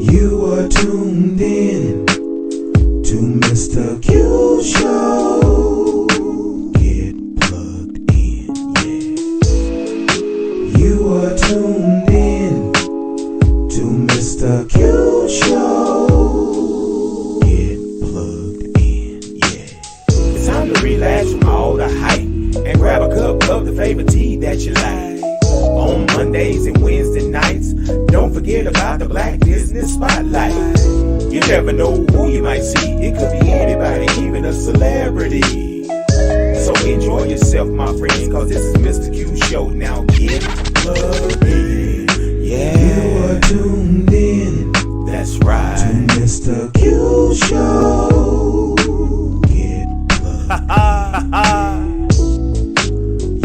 You are tuned in to Mr. Q Show. Get plugged in, yeah. You are tuned in to Mr. Q Show. Get plugged in, yeah. It's time to relax from all the hype and grab a cup of the favorite tea that you like. On Mondays and Wednesday nights, don't forget about the Black Business Spotlight. You never know who you might see. It could be anybody, even a celebrity. So enjoy yourself, my friends, cause this is Mr. Q Show. Now get plugged in. Yeah. You are tuned in. That's right. To Mr. Q Show. Get plugged in.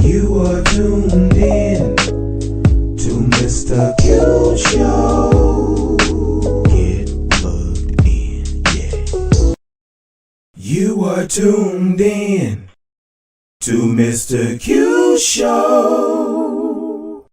You are tuned in to Mr. Q Show. Get plugged in, yeah. You are tuned in to Mr. Q Show.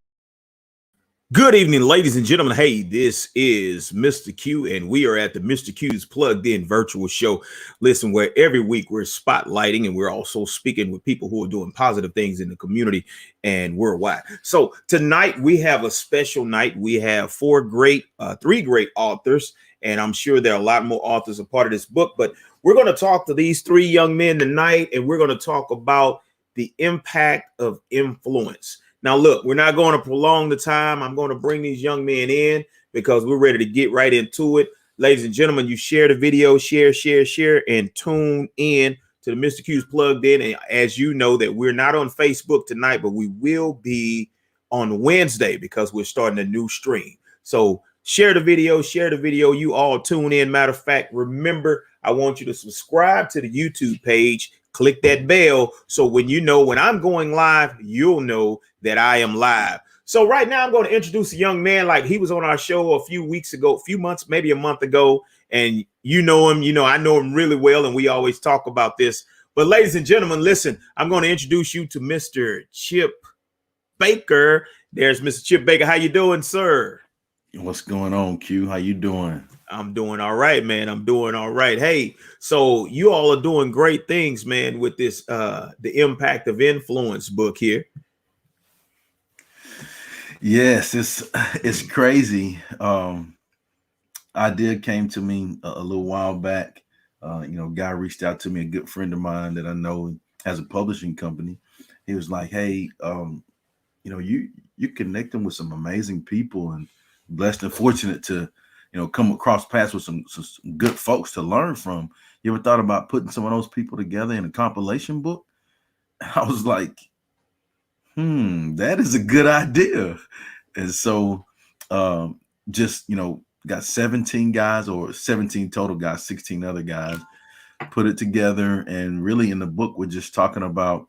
Good evening, ladies and gentlemen. Hey, this is Mr. Q, and we are at the Mr. Q's Plugged In virtual show. Listen, where every week we're spotlighting and we're also speaking with people who are doing positive things in the community and worldwide. So tonight we have a special night. We have three great authors, and I'm sure there are a lot more authors a part of this book, but we're going to talk to these three young men tonight, and we're going to talk about the impact of influence. Now, look, we're not going to prolong the time. I'm going to bring these young men in because we're ready to get right into it. Ladies and gentlemen, you share the video, share, and tune in to the Mr. Q's Plugged In. And as you know that we're not on Facebook tonight, but we will be on Wednesday because we're starting a new stream. So share the video. You all tune in. Matter of fact, remember, I want you to subscribe to the YouTube page. Click that bell so when I'm going live, you'll know that I am live. So right now I'm going to introduce a young man like he was on our show a few months, maybe a month ago. And you know him, I know him really well. And we always talk about this. But ladies and gentlemen, listen, I'm going to introduce you to Mr. Chip Baker. There's Mr. Chip Baker. How you doing, sir? What's going on, Q? How you doing? I'm doing all right, man. I'm doing all right. Hey, so you all are doing great things, man, with this the Impact of Influence book here. Yes, it's crazy. Idea came to me a little while back. Guy reached out to me, a good friend of mine that I know has a publishing company. He was like, "Hey, you're connecting with some amazing people, and blessed and fortunate to come across paths with some good folks to learn from. You ever thought about putting some of those people together in a compilation book?" I was like, that is a good idea. And so got 17 guys, or 17 total guys, 16 other guys, put it together. And really in the book, we're just talking about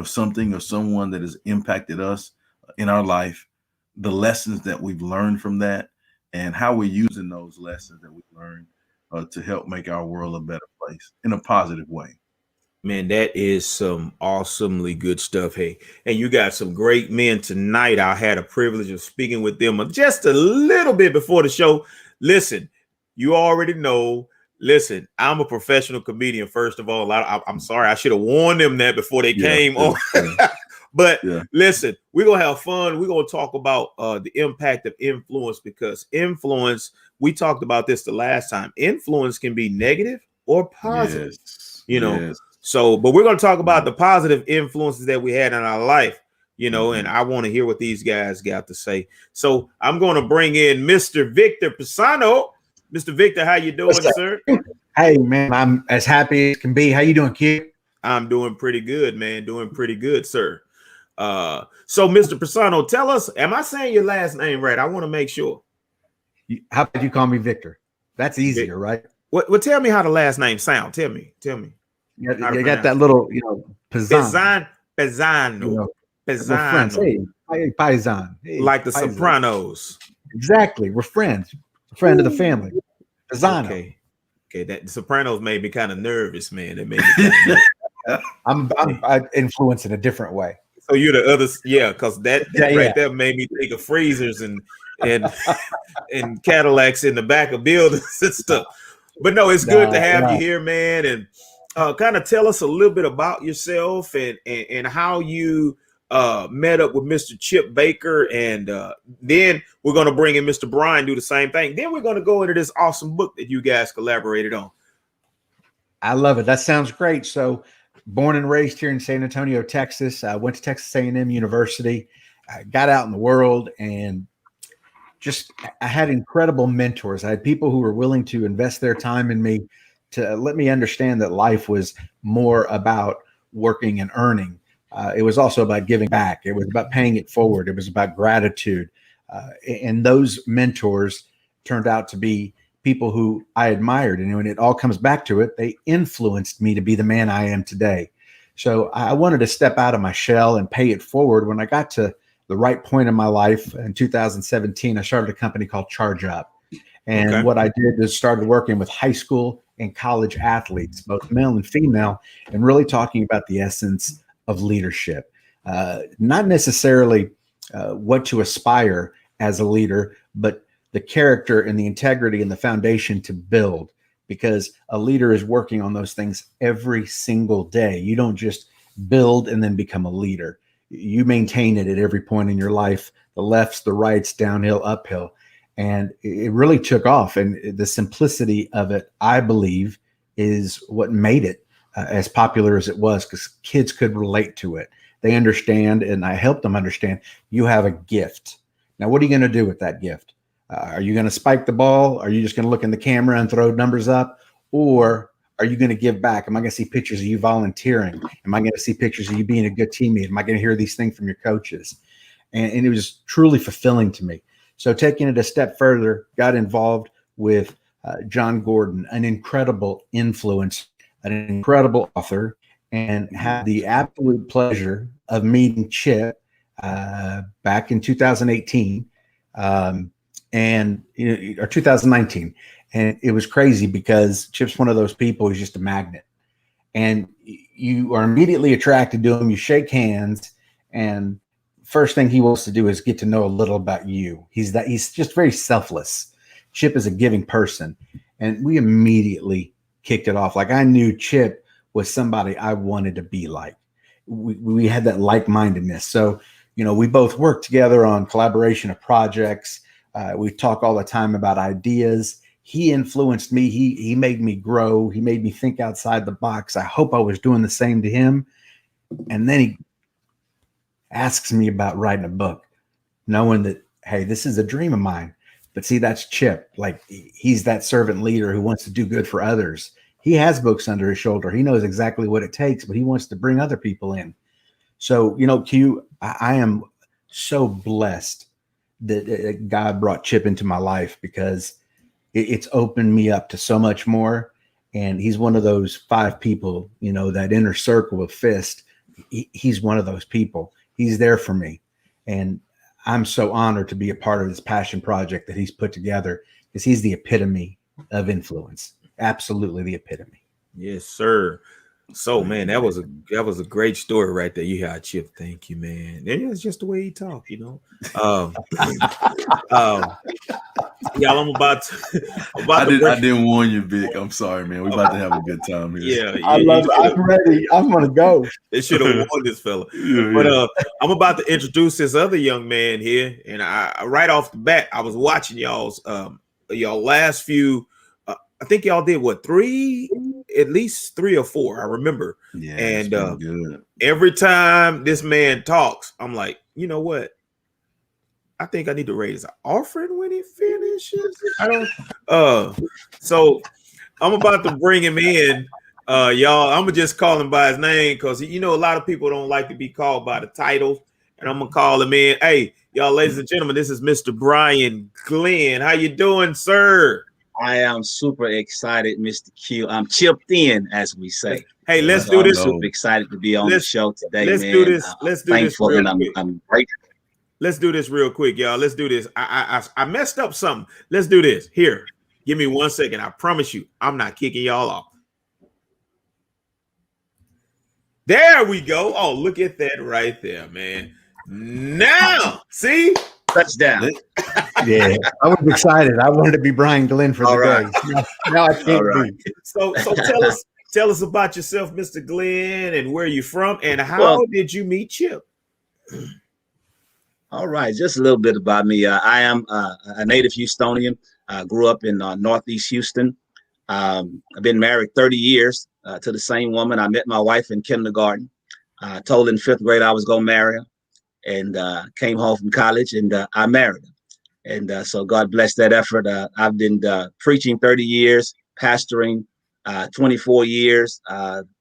something or someone that has impacted us in our life, the lessons that we've learned from that, and how we're using those lessons that we learned to help make our world a better place in a positive way. Man, that is some awesomely good stuff. Hey, and you got some great men tonight. I had a privilege of speaking with them just a little bit before the show. Listen, you already know. Listen, I'm a professional comedian, first of all. I'm sorry. I should have warned them that before they came on. But listen, we're going to have fun. We're going to talk about the impact of influence, because influence, we talked about this the last time. Influence can be negative or positive, So, but we're going to talk about the positive influences that we had in our life, and I want to hear what these guys got to say. So I'm going to bring in Mr. Victor Pisano. Mr. Victor, how you doing, sir? Hey, man, I'm as happy as can be. How you doing, kid? I'm doing pretty good, man. Doing pretty good, sir. So Mr. Pasano, tell us, am I saying your last name right? I want to make sure. How about you call me Victor? That's easier, right? Well, tell me how the last name sound. Tell me. You got that little, Pisano. Pisano. Pisano. Hey, Paisan. Hey, like the Paisan. Sopranos. Exactly. We're friends. A friend of the family. Pisano. Okay. That the Sopranos made me kind of nervous, man. It made me I'm influenced in a different way. So you're the other, because that right there made me think of freezers and and and Cadillacs in the back of buildings and stuff. But no, it's good to have you here, man. And kind of tell us a little bit about yourself and how you met up with Mr. Chip Baker. And then we're going to bring in Mr. Bryan, do the same thing. Then we're going to go into this awesome book that you guys collaborated on. I love it. That sounds great. So born and raised here in San Antonio, Texas. I went to Texas A&M University. I got out in the world and I had incredible mentors. I had people who were willing to invest their time in me to let me understand that life was more about working and earning. It was also about giving back. It was about paying it forward. It was about gratitude. And those mentors turned out to be people who I admired. And when it all comes back to it, they influenced me to be the man I am today. So I wanted to step out of my shell and pay it forward. When I got to the right point in my life in 2017, I started a company called Charge Up. And what I did is started working with high school and college athletes, both male and female, and really talking about the essence of leadership. Not necessarily what to aspire as a leader, but the character and the integrity and the foundation to build, because a leader is working on those things every single day. You don't just build and then become a leader. You maintain it at every point in your life, the lefts, the rights, downhill, uphill. And it really took off. And the simplicity of it, I believe, is what made it as popular as it was, because kids could relate to it. They understand, and I helped them understand, you have a gift. Now, what are you going to do with that gift? Are you going to spike the ball? Are you just going to look in the camera and throw numbers up? Or are you going to give back? Am I going to see pictures of you volunteering? Am I going to see pictures of you being a good teammate? Am I going to hear these things from your coaches? And it was truly fulfilling to me. So taking it a step further, got involved with John Gordon, an incredible influence, an incredible author, and had the absolute pleasure of meeting Chip back in 2018 or 2019. And it was crazy because Chip's one of those people who's just a magnet. And you are immediately attracted to him. You shake hands, and first thing he wants to do is get to know a little about you. He's just very selfless. Chip is a giving person. And we immediately kicked it off. Like, I knew Chip was somebody I wanted to be like. We had that like-mindedness. So, we both worked together on collaboration of projects. We talk all the time about ideas. He influenced me. He made me grow. He made me think outside the box. I hope I was doing the same to him. And then he asks me about writing a book, knowing that, hey, this is a dream of mine. But see, that's Chip. Like, he's that servant leader who wants to do good for others. He has books under his shoulder. He knows exactly what it takes, but he wants to bring other people in. So, Q, I am so blessed that God brought Chip into my life, because it's opened me up to so much more. And he's one of those 5 people, that inner circle of FIST. He's one of those people. He's there for me. And I'm so honored to be a part of this passion project that he's put together, because he's the epitome of influence. Absolutely the epitome. Yes, sir. So, man, that was a great story right there. You had Chip. Thank you, man. And it's just the way he talked, Y'all, I didn't warn you, Vic. I'm sorry, man. We're about to have a good time here. Yeah, I'm ready. I'm gonna go. They should have warned this fella. But I'm about to introduce this other young man here, and I right off the bat, I was watching y'all's y'all last few. I think y'all did at least 3 or 4. I remember. Yeah, and good. Every time this man talks, I'm like, you know what? I think I need to raise an offering when he finishes. So I'm about to bring him in. Y'all, I'm gonna just call him by his name, because a lot of people don't like to be called by the title. And I'm gonna call him in. Hey, y'all, ladies and gentlemen, this is Mr. Bryan Glenn. How you doing, sir? I am super excited, Mr. Q. I'm chipped in, as we say. Hey, let's do this. I'm super excited to be on the show today, let's man. Do this. Let's do this real quick. I'm grateful. Let's do this real quick, y'all. Let's do this. I messed up something. Let's do this. Here, give me 1 second. I promise you, I'm not kicking y'all off. There we go. Oh, look at that right there, man. Now, see? Touchdown. Yeah, I was excited. I wanted to be Bryan Glenn for All the right. day. Now I All can't right. be. So tell us about yourself, Mr. Glenn, and where you from, and how Well, did you meet Chip? all right. Just a little bit about me. I am a native Houstonian. Grew up in Northeast Houston. I've been married 30 years to the same woman. I met my wife in kindergarten. Told her in fifth grade I was going to marry her, and came home from college, and I married her. And so God bless that effort. I've been preaching 30 years, pastoring 24 years.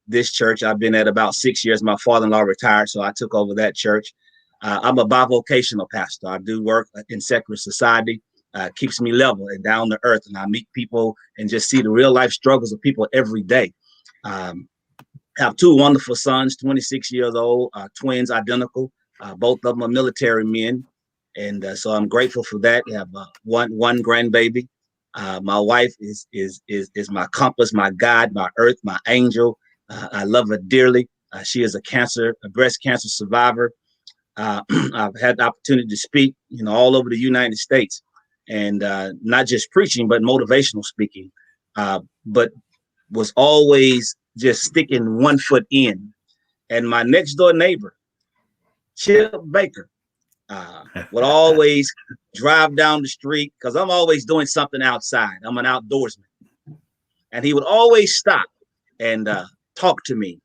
This church I've been at about 6 years. My father-in-law retired, so I took over that church. I'm a bivocational pastor. I do work in secular society. Keeps me level and down to earth, and I meet people and just see the real life struggles of people every day. Have two wonderful sons, 26 years old, twins, identical. Both of them are military men, and so I'm grateful for that. I have one grandbaby. My wife is my compass, my guide, my earth, my angel. I love her dearly. She is a breast cancer survivor. I've had the opportunity to speak, all over the United States, and not just preaching, but motivational speaking. But was always just sticking one foot in. And my next door neighbor, Chip Baker, would always drive down the street because I'm always doing something outside. I'm an outdoorsman. And he would always stop and talk to me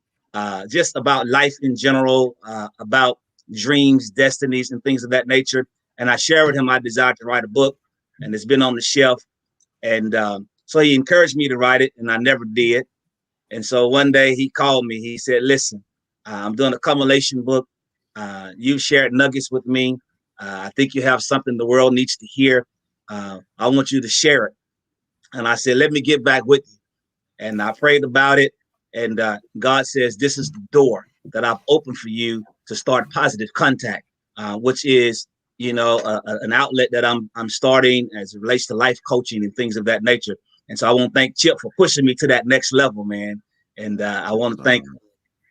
just about life in general, about dreams, destinies, and things of that nature. And I shared with him my desire to write a book, and it's been on the shelf. And so he encouraged me to write it, and I never did. And so one day he called me. He said, listen, I'm doing a compilation book. You shared nuggets with me. I think you have something the world needs to hear. I want you to share it. And I said, let me get back with you. And I prayed about it. And God says, this is the door that I've opened for you to start Positive Contact, which is, an outlet that I'm starting as it relates to life coaching and things of that nature. And so I want to thank Chip for pushing me to that next level, man. And I want to thank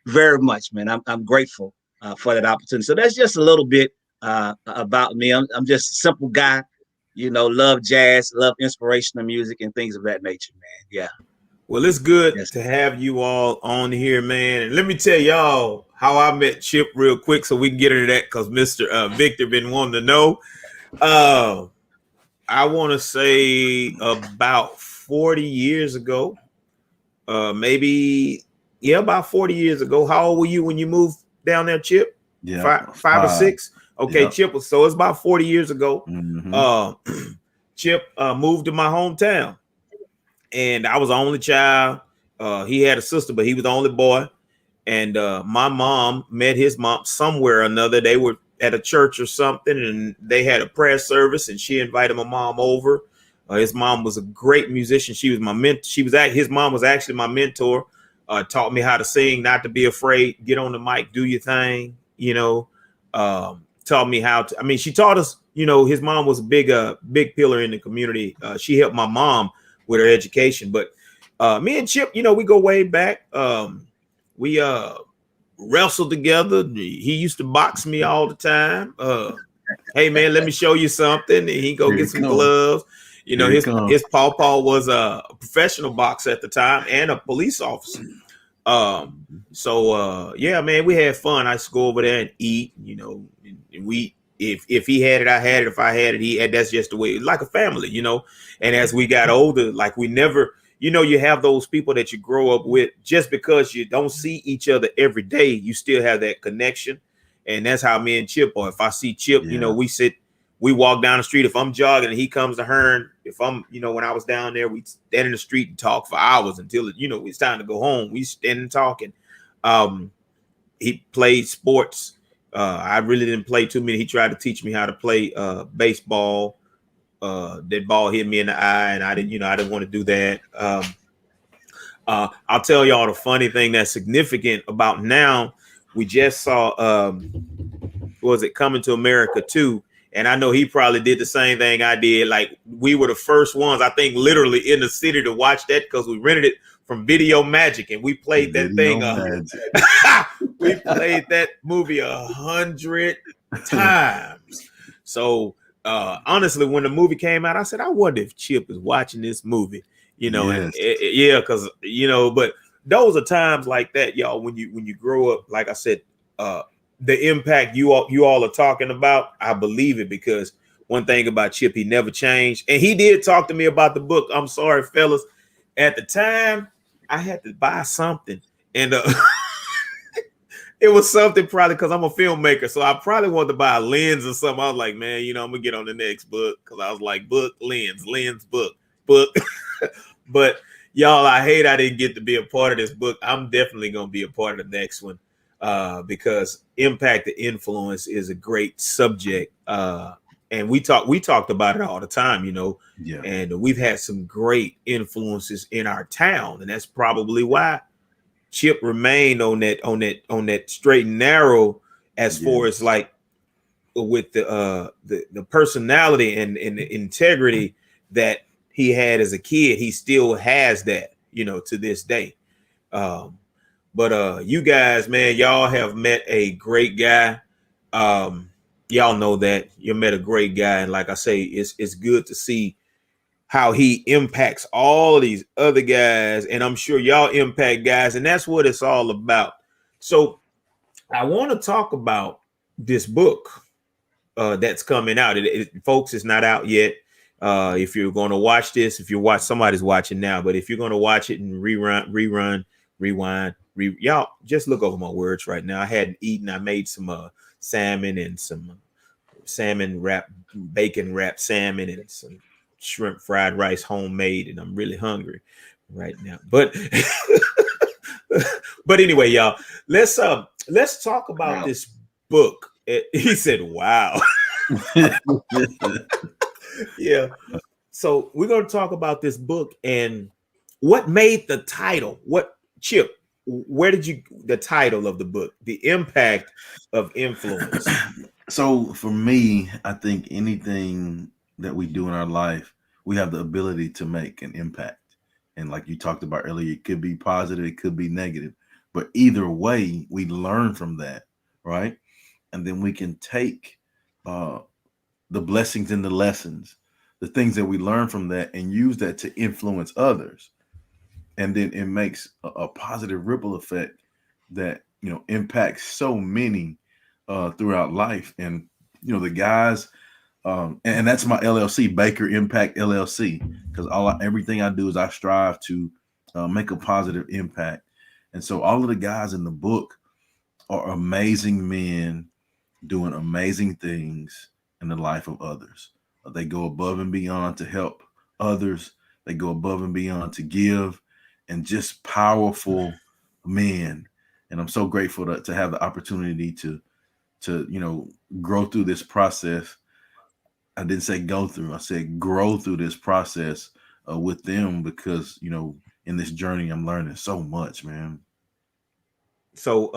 very much, man. I'm grateful for that opportunity. So that's just a little bit about me. I'm just a simple guy, love jazz, love inspirational music and things of that nature, man. Yeah. Well, it's good Yes. to have you all on here, man. And let me tell y'all how I met Chip real quick so we can get into that because Mr. Victor been wanting to know. I want to say about 40 years ago, about 40 years ago. How old were you when you moved down there, Chip? Yeah, Five or six? Okay, Yep. Chip. So it's about 40 years ago. Mm-hmm. Chip moved to my hometown, and I was the only child. He had a sister, but he was the only boy. And my mom met his mom somewhere or another. They were at a church or something, and they had a prayer service, and she invited my mom over. His mom was a great musician. She was my mentor. His mom was actually my mentor. Taught me how to sing, not to be afraid, get on the mic, do your thing. Taught me how to. I mean, she taught us. His mom was a big pillar in the community. She helped my mom with her education. But me and Chip, we go way back. We wrestled together. He used to box me all the time. Hey man, let me show you something. And he go get some gloves. His pawpaw was a professional boxer at the time and a police officer. Yeah, man, we had fun. I used to go over there and eat, and we if he had it, I had it. If I had it, he had. That's just the way, like a family, And as we got older, like we never, you have those people that you grow up with just because you don't see each other every day, you still have that connection. And that's how me and Chip are. If I see Chip, we walk down the street. If I'm jogging and he comes to Hearn, if I'm, when I was down there, we stand in the street and talk for hours until, it's time to go home. We stand and talking. He played sports. I really didn't play too many. He tried to teach me how to play baseball. That ball hit me in the eye, and I didn't want to do that. I'll tell y'all the funny thing that's significant about now. We just saw, was it Coming to America 2? And I know he probably did the same thing I did. Like we were the first ones, I think, literally in the city to watch that because we rented it from Video Magic, and we played that thing. We played that movie 100 times. So honestly, when the movie came out, I said, I wonder if Chip is watching this movie, you know, and Yes. yeah, because you know, but those are times like that, y'all, when you grow up, like I said, the impact you all are talking about, I believe it, because one thing about Chip, he never changed. And he did talk to me about the book. I'm sorry, fellas. At the time, I had to buy something. And it was something probably because I'm a filmmaker. So I probably wanted to buy a lens or something. I was like, man, you know, I'm going to get on the next book. Because I was like, book, lens, book. But y'all, I hate I didn't get to be a part of this book. I'm definitely going to be a part of the next one. Because impact to influence is a great subject. And we talked about it all the time, you know, Yeah. and we've had some great influences in our town. And that's probably why Chip remained on that straight and narrow as far as like with the personality and the integrity that he had as a kid. He still has that, you know, to this day. But you guys, man, y'all have met a great guy. Y'all know that you met a great guy, and like I say, it's good to see how he impacts all of these other guys, and I'm sure y'all impact guys, and that's what it's all about. So I want to talk about this book that's coming out. Folks, it's not out yet. If you're going to watch this, somebody's watching now, but if you're going to watch it and rewind, y'all just look over my words right now. I hadn't eaten. I made some salmon and some salmon wrap, bacon wrapped salmon and some shrimp fried rice homemade, and I'm really hungry right now. But but anyway, y'all, let's talk about this book. He said, "Wow." Yeah. So we're going to talk about this book and what made the title. What, Chip, where did the title of the book, The Impact of Influence? So for me, I think anything that we do in our life, we have the ability to make an impact. And like you talked about earlier, it could be positive, it could be negative, but either way, we learn from that, right? And then we can take the blessings and the lessons, the things that we learn from that, and use that to influence others. And then it makes a positive ripple effect that, you know, impacts so many throughout life. And, you know, the guys, and that's my LLC, Baker Impact LLC, because everything I do is I strive to make a positive impact. And so all of the guys in the book are amazing men doing amazing things in the life of others. They go above and beyond to help others. They go above and beyond to give, and just powerful men. And I'm so grateful to have the opportunity to you know, grow through this process. I didn't say go through, I said grow through this process with them, because, you know, in this journey, I'm learning so much, man. So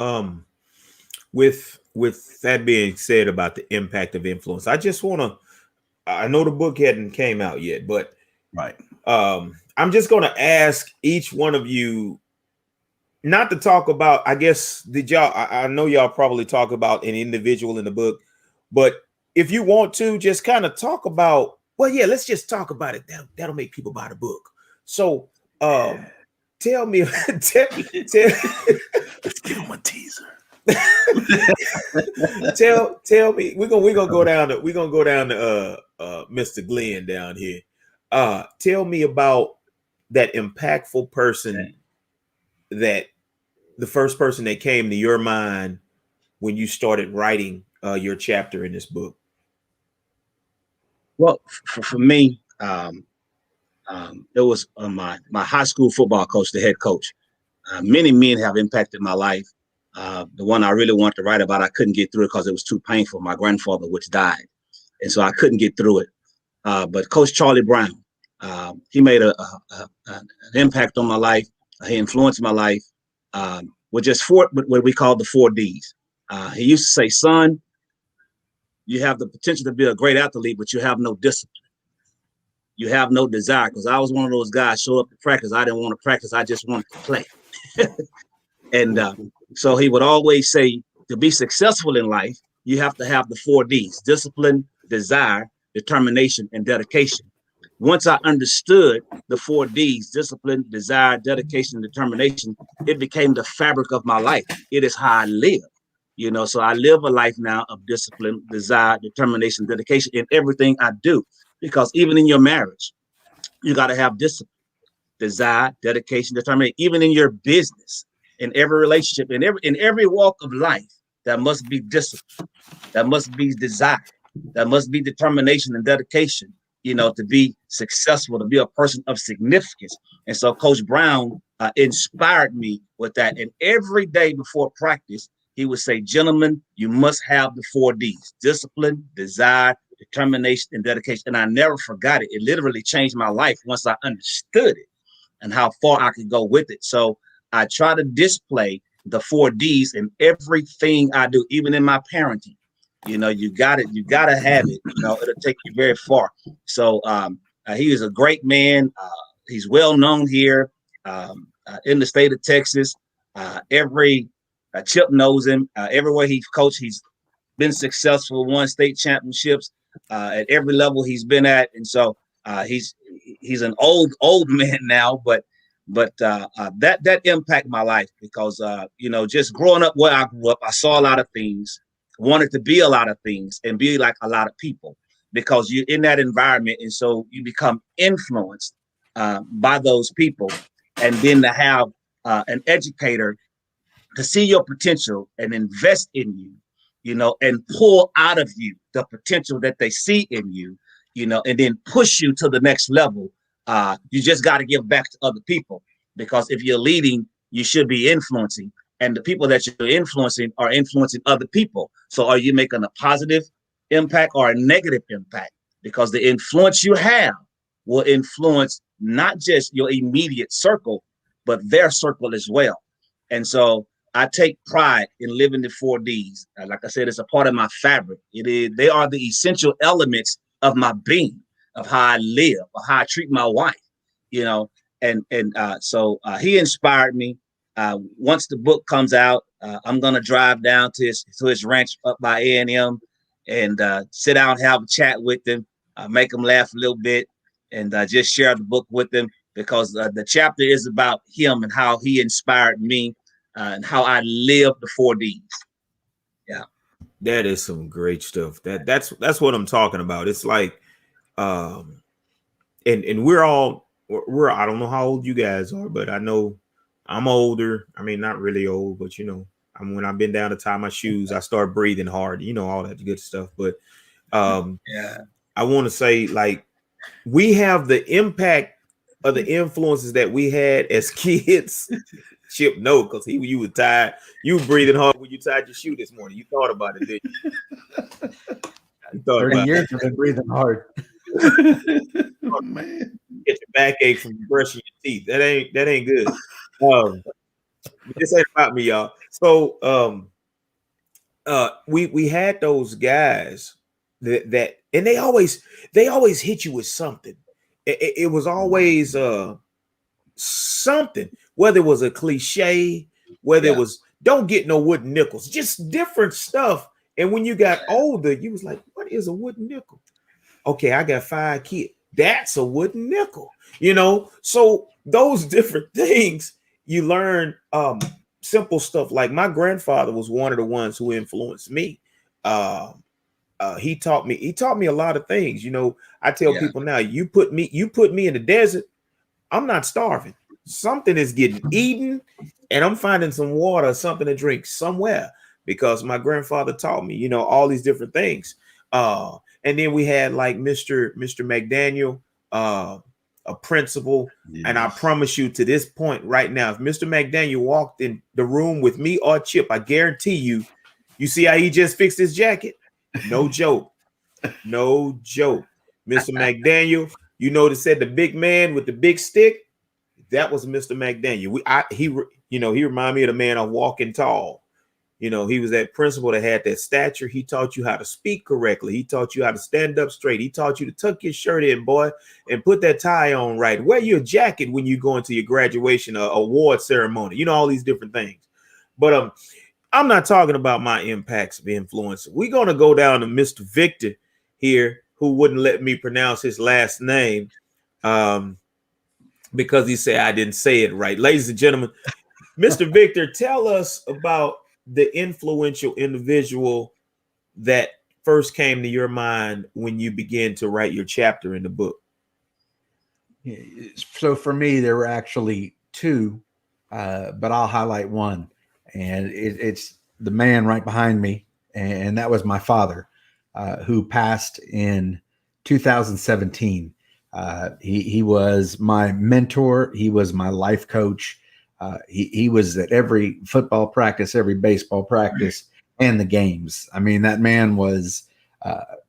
with that being said about the impact of influence, I just want to, I know the book hadn't came out yet, but Right. I'm just going to ask each one of you not to talk about, I guess, did y'all, I know y'all probably talk about an individual in the book, but if you want to just kind of talk about, well, yeah, let's just talk about it. That'll make people buy the book. So tell me, tell Let's give them a teaser. tell me, we're gonna go down to Mr. Glenn down here. Tell me about that impactful person, that the first person that came to your mind when you started writing your chapter in this book. Well, for me, it was my high school football coach, the head coach. Many men have impacted my life. The one I really wanted to write about, I couldn't get through it because it was too painful. My grandfather, which died, and so I couldn't get through it. But Coach Charlie Brown, he made an impact on my life. He influenced my life with just what we call the 4 Ds. He used to say, "Son, you have the potential to be a great athlete, but you have no discipline. You have no desire." Because I was one of those guys, show up to practice, I didn't want to practice, I just wanted to play. And so he would always say, to be successful in life, you have to have the 4 Ds: discipline, desire, determination, and dedication. Once I understood the 4Ds, discipline, desire, dedication, determination, it became the fabric of my life. It is how I live. So I live a life now of discipline, desire, determination, dedication in everything I do. Because even in your marriage, you got to have discipline, desire, dedication, determination. Even in your business, in every relationship, in every walk of life, there must be discipline, there must be desire, there must be determination and dedication, to be successful, to be a person of significance. And so Coach Brown inspired me with that. And every day before practice, he would say, gentlemen, you must have the 4Ds: discipline, desire, determination, and dedication. And I never forgot it. It literally changed my life once I understood it and how far I could go with it. So I try to display the 4Ds in everything I do, even in my parenting. You got it. You got to have it. It'll take you very far. So he is a great man. He's well known here in the state of Texas. Every Chip knows him. Everywhere he's coached, he's been successful, won state championships at every level he's been at. And so he's an old man now, but that impacted my life because just growing up where I grew up, I saw a lot of things, wanted to be a lot of things, and be like a lot of people because you're in that environment, and so you become influenced by those people, and then to have an educator to see your potential and invest in you, and pull out of you the potential that they see in you, and then push you to the next level. You just got to give back to other people because if you're leading, you should be influencing. And the people that you're influencing are influencing other people. So are you making a positive impact or a negative impact? Because the influence you have will influence not just your immediate circle, but their circle as well. And so I take pride in living the 4Ds. Like I said, it's a part of my fabric. They are the essential elements of my being, of how I live, of how I treat my wife, So he inspired me. Once the book comes out, I'm gonna drive down to his ranch up by A&M and sit down, have a chat with him, make him laugh a little bit, and just share the book with him because the chapter is about him and how he inspired me and how I live the 4Ds. Yeah, that is some great stuff. That's what I'm talking about. It's like, and we're I don't know how old you guys are, but I know I'm older. I mean, not really old, but when I've been down to tie my shoes, I start breathing hard, all that good stuff. But yeah, I want to say, like, we have the impact of the influences that we had as kids. Chip, no, because you were tired. You were breathing hard when you tied your shoe this morning. You thought about it, didn't you? You thought 30 about years you've been breathing hard. Man. Get your backache from brushing your teeth. That ain't good. This ain't about me, y'all. So we had those guys that and they always hit you with something. It was always something, whether it was a cliche, whether it was don't get no wooden nickels, just different stuff. And when you got older, you was like, what is a wooden nickel? Okay, I got 5 kids. That's a wooden nickel, So those different things you learn, simple stuff. Like my grandfather was one of the ones who influenced me. He taught me a lot of things. I tell people now, you put me in the desert, I'm not starving. Something is getting eaten, and I'm finding some water, something to drink somewhere because my grandfather taught me, all these different things. And then we had like Mr. McDaniel, a principal. Yes. And I promise you to this point right now, if Mr. McDaniel walked in the room with me or Chip, I guarantee you see how he just fixed his jacket? No joke. No joke. Mr. McDaniel, they said the big man with the big stick. That was Mr. McDaniel. He reminded me of the man of Walking Tall. He was that principal that had that stature. He taught you how to speak correctly. He taught you how to stand up straight. He taught you to tuck your shirt in, boy, and put that tie on right. Wear your jacket when you go into your graduation award ceremony. All these different things. But I'm not talking about my impacts of influence. We're going to go down to Mr. Victor here. who wouldn't let me pronounce his last name because he said I didn't say it right. Ladies and gentlemen, Mr. Victor, tell us about the influential individual that first came to your mind when you began to write your chapter in the book. So for me, there were actually two, but I'll highlight one, and it's the man right behind me, and that was my father, who passed in 2017. He was my mentor. He was my life coach. He was at every football practice, every baseball practice, and the games. I mean, that man was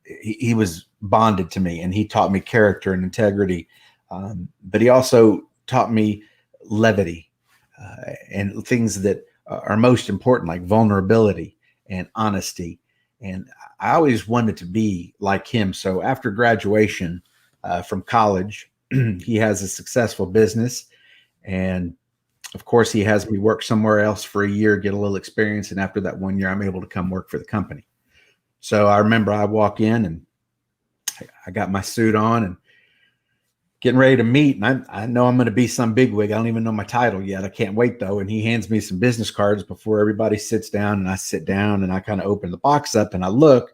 he was bonded to me, and he taught me character and integrity. But he also taught me levity and things that are most important, like vulnerability and honesty. And I always wanted to be like him. So after graduation from college, he has a successful business. And of course, he has me work somewhere else for a year, get a little experience. And after that 1 year, I'm able to come work for the company. So I remember I walk in and I got my suit on and getting ready to meet. And I know I'm going to be some bigwig. I don't even know my title yet. I can't wait though. And he hands me some business cards before everybody sits down, and I sit down and I kind of open the box up and I look,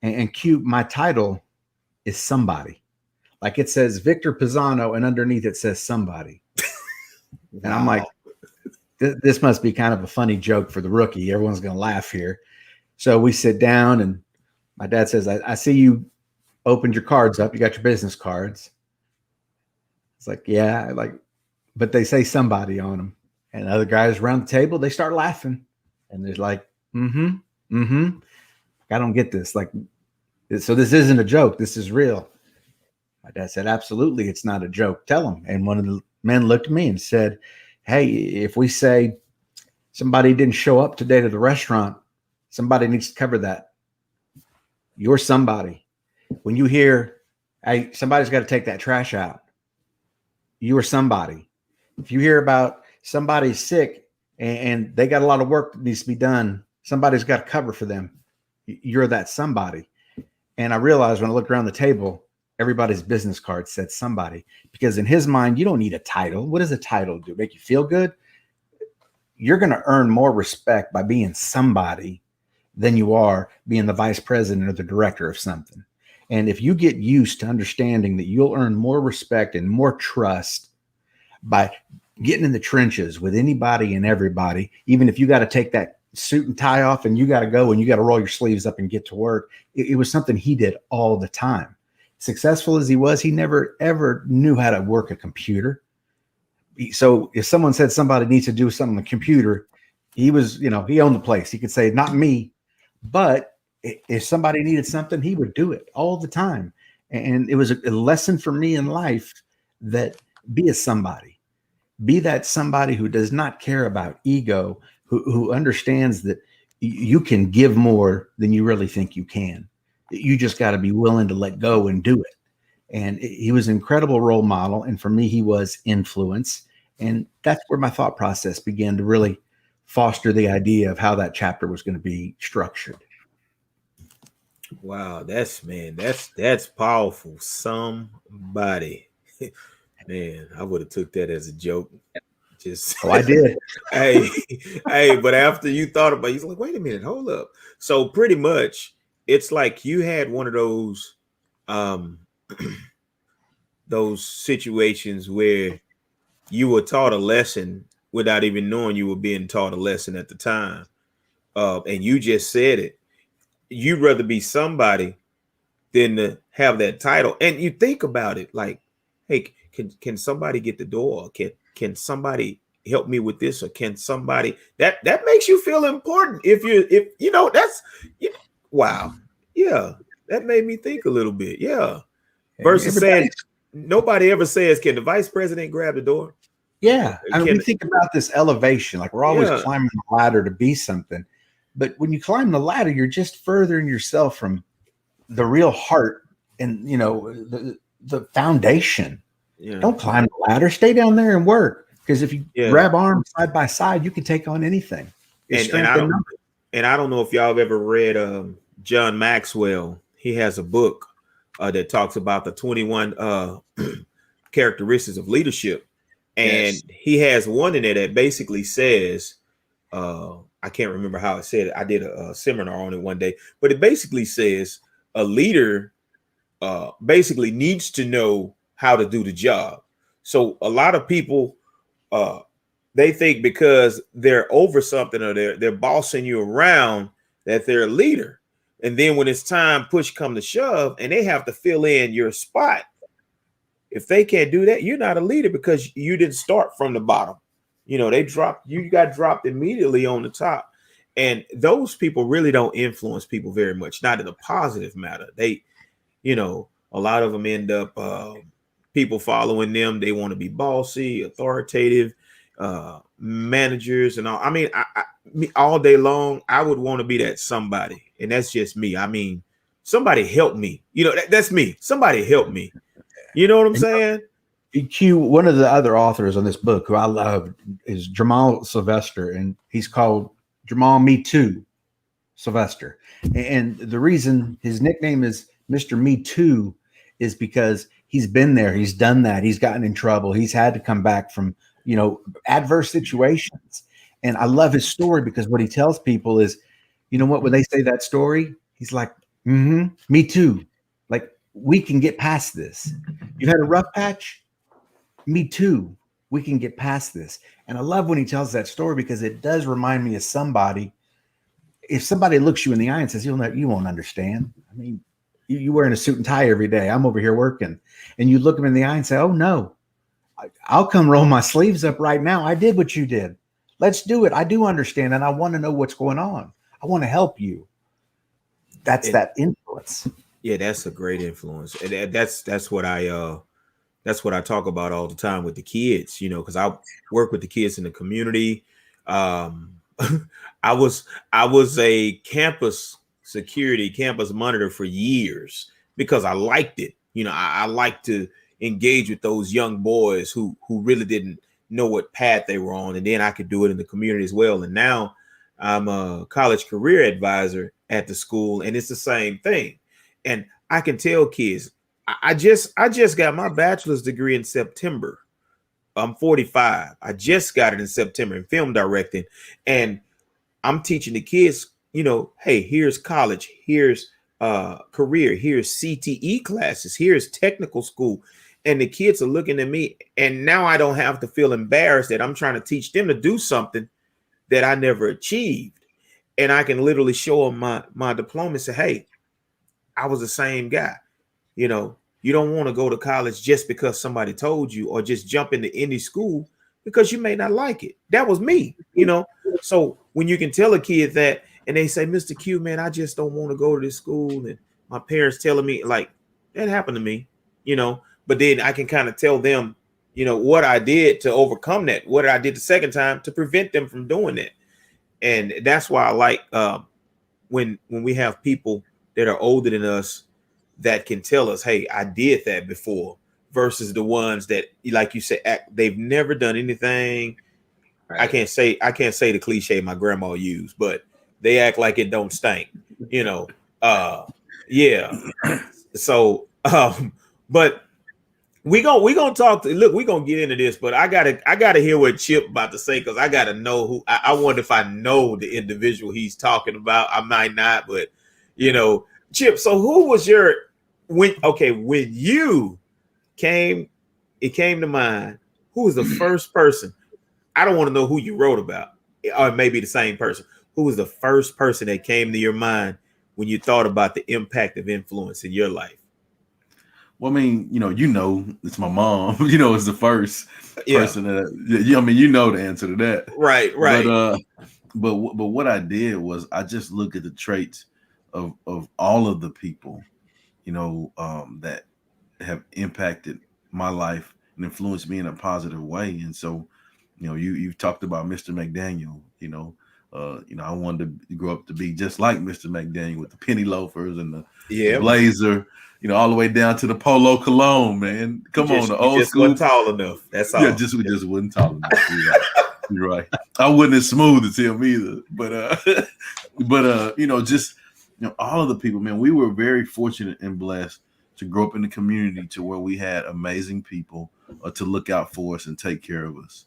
and cute, my title is somebody. Like it says Victor Pisano, and underneath it says somebody. Wow. And I'm like, this must be kind of a funny joke for the rookie. Everyone's going to laugh here. So we sit down, and my dad says, I see you opened your cards up. You got your business cards. It's like, yeah, but they say somebody on them. And other guys around the table, they start laughing. And they're like, I don't get this. Like, so this isn't a joke. This is real. My dad said, absolutely, it's not a joke. Tell them. And one of the men looked at me and said, hey, if we say somebody didn't show up today to the restaurant, somebody needs to cover that. You're somebody. When you hear, hey, somebody's got to take that trash out, you are somebody. If you hear about somebody's sick and they got a lot of work that needs to be done, somebody's got to cover for them. You're that somebody. And I realized when I looked around the table, everybody's business card said somebody, because in his mind, you don't need a title. What does a title do? Make you feel good? You're going to earn more respect by being somebody than you are being the vice president or the director of something. And if you get used to understanding that you'll earn more respect and more trust by getting in the trenches with anybody and everybody, even if you got to take that suit and tie off and you got to go and you got to roll your sleeves up and get to work, it was something he did all the time. Successful as he was, he never, ever knew how to work a computer. So if someone said somebody needs to do something on the computer, he was, he owned the place. He could say, not me. But if somebody needed something, he would do it all the time. And it was a lesson for me in life that be a somebody. Be that somebody who does not care about ego, who understands that you can give more than you really think you can. You just got to be willing to let go and do it. And he was an incredible role model. And for me, he was influence. And that's where my thought process began to really foster the idea of how that chapter was going to be structured. Wow, that's powerful. Somebody. Man, I would have took that as a joke. I did. hey, but after you thought about it, you're like, wait a minute, hold up. So pretty much it's like you had one of those situations where you were taught a lesson without even knowing you were being taught a lesson at the time. And you just said it. You'd rather be somebody than to have that title. And you think about it like, hey, can somebody get the door? Can somebody help me with this? Or can somebody that makes you feel important? Wow. Yeah. That made me think a little bit. Yeah. Versus saying nobody ever says, can the vice president grab the door? Yeah. I mean, we think about this elevation, like we're always climbing the ladder to be something. But when you climb the ladder, you're just furthering yourself from the real heart and, the foundation. Yeah. Don't climb the ladder. Stay down there and work. Because if you grab arms side by side, you can take on anything. And I don't know if y'all have ever read John Maxwell. He has a book that talks about the 21 characteristics of leadership. And Yes. he has one in there that basically says, I can't remember how it said it. I did a seminar on it one day, but it basically says a leader basically needs to know how to do the job. So a lot of people, uh, they think because they're over something or they're bossing you around that they're a leader. And then when it's time, push come to shove, and they have to fill in your spot. If they can't do that, you're not a leader because you didn't start from the bottom. You know, you got dropped immediately on the top. And those people really don't influence people very much, not in a positive matter. A lot of them end up people following them. They want to be bossy, authoritative, managers, and all. I mean, me, all day long, I would want to be that somebody, and that's just me. I mean, somebody help me. That's me. Somebody help me. You know what I'm saying? Q, one of the other authors on this book who I love is Jamal Sylvester, and he's called Jamal Me Too Sylvester. And the reason his nickname is Mr. Me Too is because he's been there, he's done that, he's gotten in trouble, he's had to come back from, adverse situations. And I love his story because what he tells people is, you know what, when they say that story, he's like, me too. Like, we can get past this. You had a rough patch? Me too. We can get past this. And I love when he tells that story because it does remind me of somebody. If somebody looks you in the eye and says, you won't understand. I mean, you wearing a suit and tie every day. I'm over here working. And you look them in the eye and say, oh, no, I'll come roll my sleeves up right now. I did what you did. Let's do it. I do understand. And I want to know what's going on. I want to help you. That's that influence. Yeah, that's a great influence. And that's what I talk about all the time with the kids, because I work with the kids in the community. I was a campus monitor for years because I liked it. I like to engage with those young boys who really didn't know what path they were on, and then I could do it in the community as well. And now I'm a college career advisor at the school, and it's the same thing. And I can tell kids, I just got my bachelor's degree in September. I'm 45. I just got it in September in film directing, and I'm teaching the kids, hey, here's college, here's career, here's CTE classes, here's technical school. And the kids are looking at me, and now I don't have to feel embarrassed that I'm trying to teach them to do something that I never achieved. And I can literally show them my diploma and say, hey, I was the same guy. You don't want to go to college just because somebody told you, or just jump into any school because you may not like it. That was me, So when you can tell a kid that, and they say, Mr. Q, man, I just don't want to go to this school, and my parents telling me, like, that happened to me, but then I can kind of tell them, what I did to overcome that, what I did the second time to prevent them from doing that. And that's why I like when we have people that are older than us that can tell us, hey, I did that before, versus the ones that, like you said, they've never done anything. Right. I can't say the cliche my grandma used, but they act like it don't stink, yeah. So, but we're gonna talk we're gonna get into this, but I gotta hear what Chip about to say, because I gotta know who. I wonder if I know the individual he's talking about. I might not, but Chip, so who was when you came to mind, who was the first person? I don't want to know who you wrote about, or maybe the same person. Who was the first person that came to your mind when you thought about the impact of influence in your life? Well, I mean, it's my mom. It's the first person that. I mean, the answer to that. Right. But what I did was I just looked at the traits of all of the people, that have impacted my life and influenced me in a positive way. And so, you've talked about Mr. McDaniel. I wanted to grow up to be just like Mr. McDaniel, with the penny loafers and the blazer, all the way down to the polo cologne, man. Come on, the old school. Wasn't tall enough. That's all. Yeah, just wasn't tall enough. You're right. I wasn't as smooth as him either. But all of the people, man, we were very fortunate and blessed to grow up in the community to where we had amazing people to look out for us and take care of us,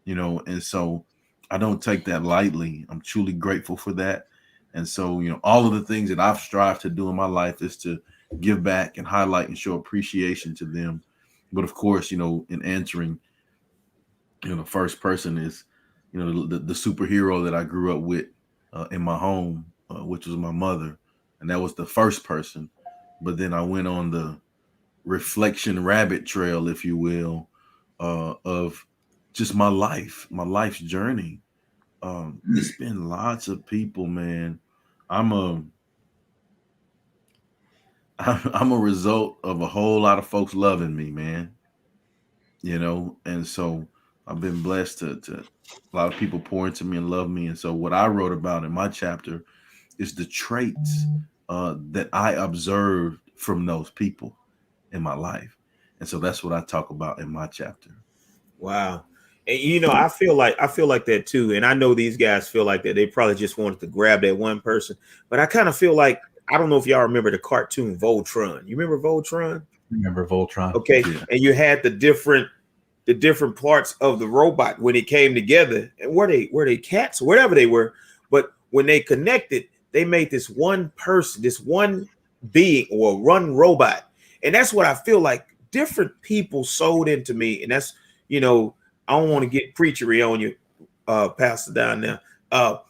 you know. And so I don't take that lightly. I'm truly grateful for that. And so, you know, all of the things that I've strived to do in my life is to give back and highlight and show appreciation to them. But of course, you know, in answering, you know, the first person is, you know, the superhero that I grew up with in my home, which was my mother. And that was the first person. But then I went on the reflection rabbit trail, if you will, of just my life's journey. It's been lots of people, man. I'm a I'm a result of a whole lot of folks loving me, man. You know, and so I've been blessed to a lot of people pour into me and love me. And so what I wrote about in my chapter is the traits that I observed from those people in my life. And so that's what I talk about in my chapter. Wow. And you know, I feel like that too. And I know these guys feel like that. They probably just wanted to grab that one person. But I kind of feel like, I don't know if y'all remember the cartoon Voltron. You remember Voltron? Remember Voltron? Okay. Yeah. And you had the different parts of the robot when it came together. And were they cats, whatever they were. But when they connected, they made this one person, this one being or one robot. And that's what I feel like. Different people sold into me. And that's, you know, I don't want to get preachery on you, Pastor, down there.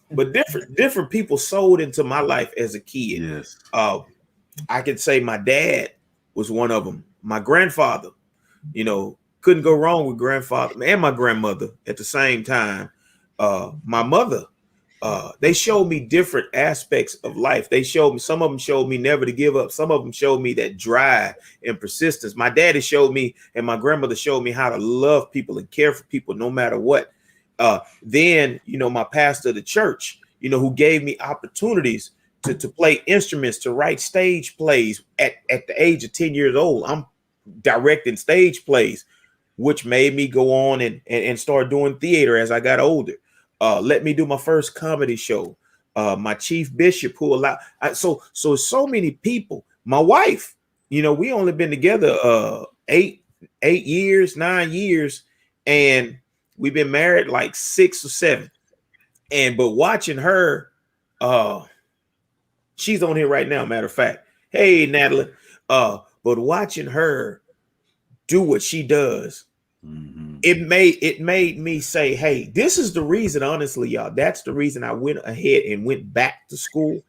But different people sold into my life as a kid. Yes. I could say my dad was one of them. My grandfather, you know, couldn't go wrong with grandfather and my grandmother at the same time. My mother, they showed me different aspects of life. They showed me, some of them showed me never to give up. Some of them showed me that drive and persistence. My daddy showed me, and my grandmother showed me how to love people and care for people no matter what. Then, you know, my pastor of the church, you know, who gave me opportunities to play instruments, to write stage plays at the age of 10 years old. I'm directing stage plays, which made me go on and start doing theater as I got older. Let me do my first comedy show. My chief bishop who allowed, so many people. My wife, you know, we only been together 8 years, 9 years, and we've been married like 6 or 7. But watching her, she's on here right now, matter of fact. Hey, Natalie. But watching her do what she does, it made me say, hey, this is the reason, honestly, y'all, that's the reason I went ahead and went back to school,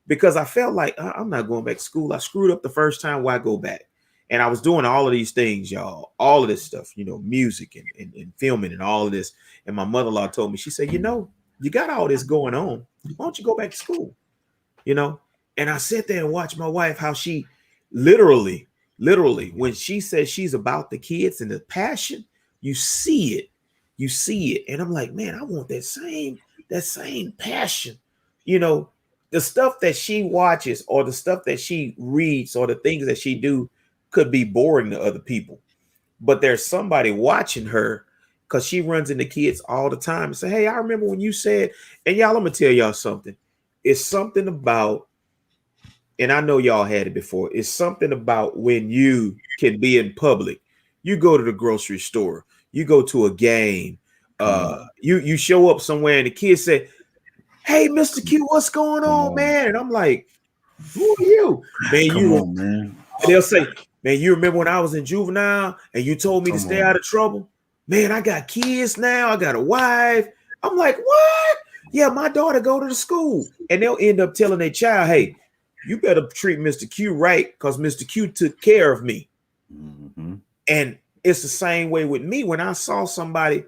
because I felt like I'm not going back to school. I screwed up the first time. Why go back? And I was doing all of these things, y'all, all of this stuff, you know, music and filming and all of this. And my mother-in-law told me, she said, you know, you got all this going on. Why don't you go back to school? You know? And I sat there and watched my wife, how she literally, when she says she's about the kids and the passion, you see it. And I'm like, man, I want that same passion. You know, the stuff that she watches or the stuff that she reads or the things that she do could be boring to other people. But there's somebody watching her, because she runs into kids all the time and say, hey, I remember when you said, and y'all, I'm gonna tell y'all something. It's something about, and I know y'all had it before, it's something about when you can be in public. You go to the grocery store, you go to a game, you show up somewhere and the kids say, hey, Mr. Q, what's going on, man? And I'm like, who are you? Man, man. And they'll say, man, you remember when I was in juvenile and you told me to stay out of trouble? Man, I got kids now. I got a wife. I'm like, what? Yeah, my daughter go to the school. And they'll end up telling their child, hey, you better treat Mr. Q right, because Mr. Q took care of me. And it's the same way with me. When I saw somebody,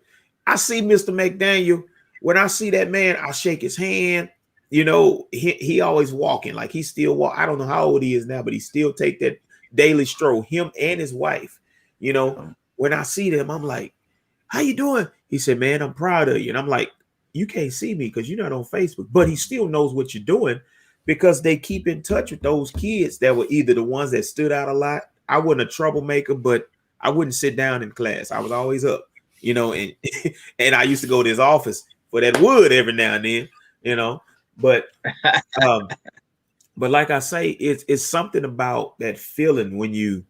I see Mr. McDaniel. When I see that man, I'll shake his hand. You know, he always walking, like he still walk. I don't know how old he is now, but he still take that daily stroll, him and his wife. You know, when I see them, I'm like, how you doing? He said, man, I'm proud of you. And I'm like, you can't see me because you're not on Facebook, but he still knows what you're doing, because they keep in touch with those kids that were either the ones that stood out a lot. I wasn't a troublemaker, but I wouldn't sit down in class. I was always up, you know, and and I used to go to his office for that wood every now and then, you know. But But like I say, it's something about that feeling when you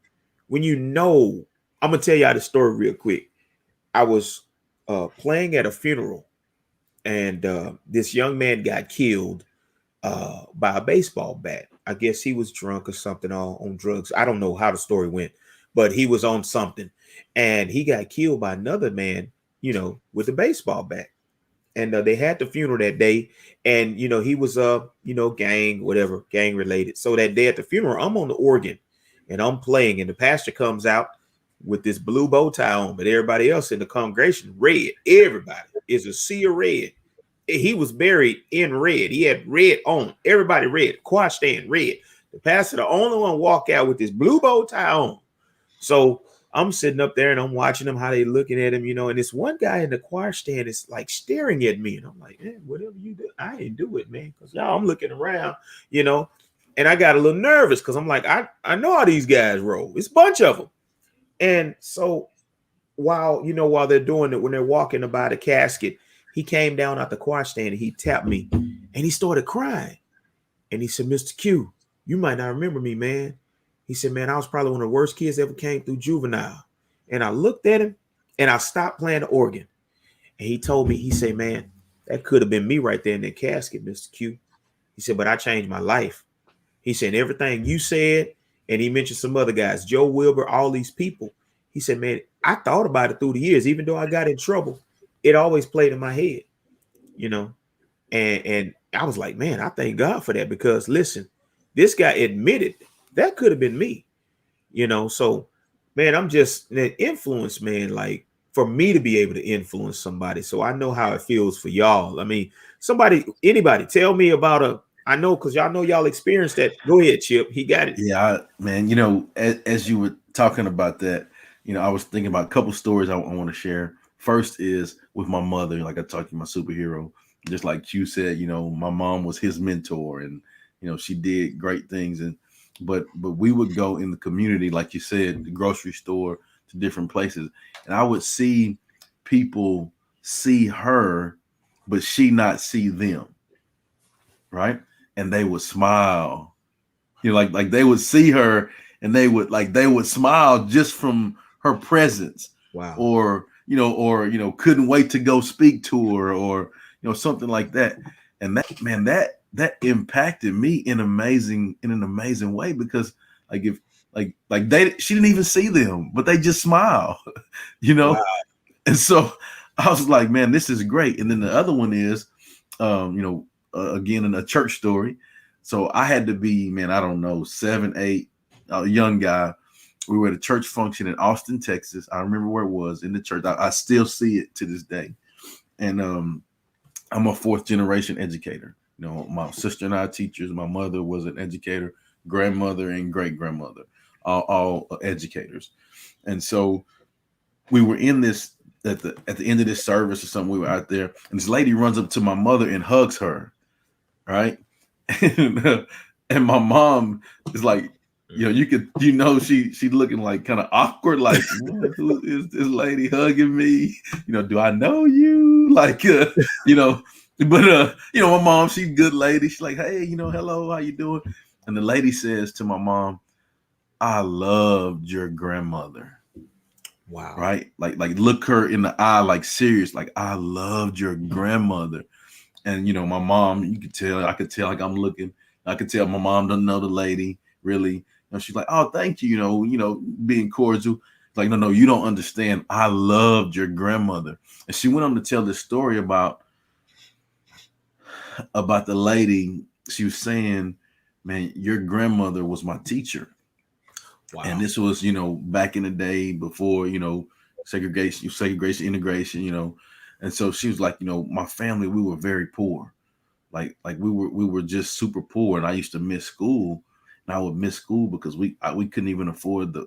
know. I'm gonna tell y'all the story real quick. I was playing at a funeral, and this young man got killed by a baseball bat. I guess he was drunk or something, on drugs. I don't know how the story went, but he was on something, and he got killed by another man, with a baseball bat. And they had the funeral that day, and he was gang, whatever, gang related. So that day at the funeral, I'm on the organ and I'm playing, and the pastor comes out with this blue bow tie on, but everybody else in the congregation red. Everybody is a sea of red. He was buried in red. He had red on. Everybody red. Choir stand red. The pastor, the only one, walk out with this blue bow tie on. So I'm sitting up there and I'm watching them, how they looking at him, and this one guy in the choir stand is like staring at me. And I'm like, man, whatever you do, I ain't do it, man. Because y'all, I'm looking around, and I got a little nervous because I'm like, I know how these guys roll. It's a bunch of them. And so while they're doing it, when they're walking by the casket, he came down out the choir stand and he tapped me and he started crying. And he said, Mr. Q, you might not remember me, man. He said, man, I was probably one of the worst kids that ever came through juvenile. And I looked at him and I stopped playing the organ. And he told me, he said, man, that could have been me right there in that casket, Mr. Q. He said, but I changed my life. He said, everything you said, and he mentioned some other guys, Joe Wilbur, all these people. He said, man, I thought about it through the years. Even though I got in trouble, it always played in my head, and I was like, man, I thank God for that, because listen, this guy admitted that could have been me, so man, I'm just an influence, man, like for me to be able to influence somebody. So I know how it feels for y'all. I mean, anybody tell me about I know, because y'all know y'all experienced that. Go ahead, Chip. He got it. Yeah, man, as you were talking about that, I was thinking about a couple stories I want to share. First is with my mother, like I talked to my superhero, just like you said, my mom was his mentor, and she did great things. And but we would go in the community, like you said, the grocery store, to different places, and I would see people see her, but she not see them, right? And they would smile, like they would see her and they would smile just from her presence, Wow. or couldn't wait to go speak to her, or something like that. And that, man, that impacted me in an amazing way, because like if she didn't even see them, but they just smile, you know. Wow. And so I was like, man, this is great. And then the other one is, again, in a church story. So I had to be, man, I don't know, 7, 8, a young guy. We were at a church function in Austin, Texas. I remember where it was, in the church. I still see it to this day. And I'm a fourth generation educator. My sister and I are teachers. My mother was an educator, grandmother and great grandmother, all educators. And so we were in this at the end of this service or something. We were out there, and this lady runs up to my mother and hugs her, right? And my mom is like, she looking like kind of awkward, like, who is this lady hugging me? Do I know you? Like, but my mom, she's a good lady. She's like, hey, hello, how you doing? And the lady says to my mom, I loved your grandmother. Wow. Right? Like look her in the eye, like serious, like, I loved your grandmother. And my mom, I could tell, like, I'm looking, I could tell my mom doesn't know the lady really. She's like, oh, thank you, being cordial. Like, no, you don't understand. I loved your grandmother. And she went on to tell this story about the lady. She was saying, man, your grandmother was my teacher. Wow. And this was, back in the day before, segregation, integration, and so she was like, my family, we were very poor. Like we were just super poor. And I used to miss school, and I would miss school because we couldn't even afford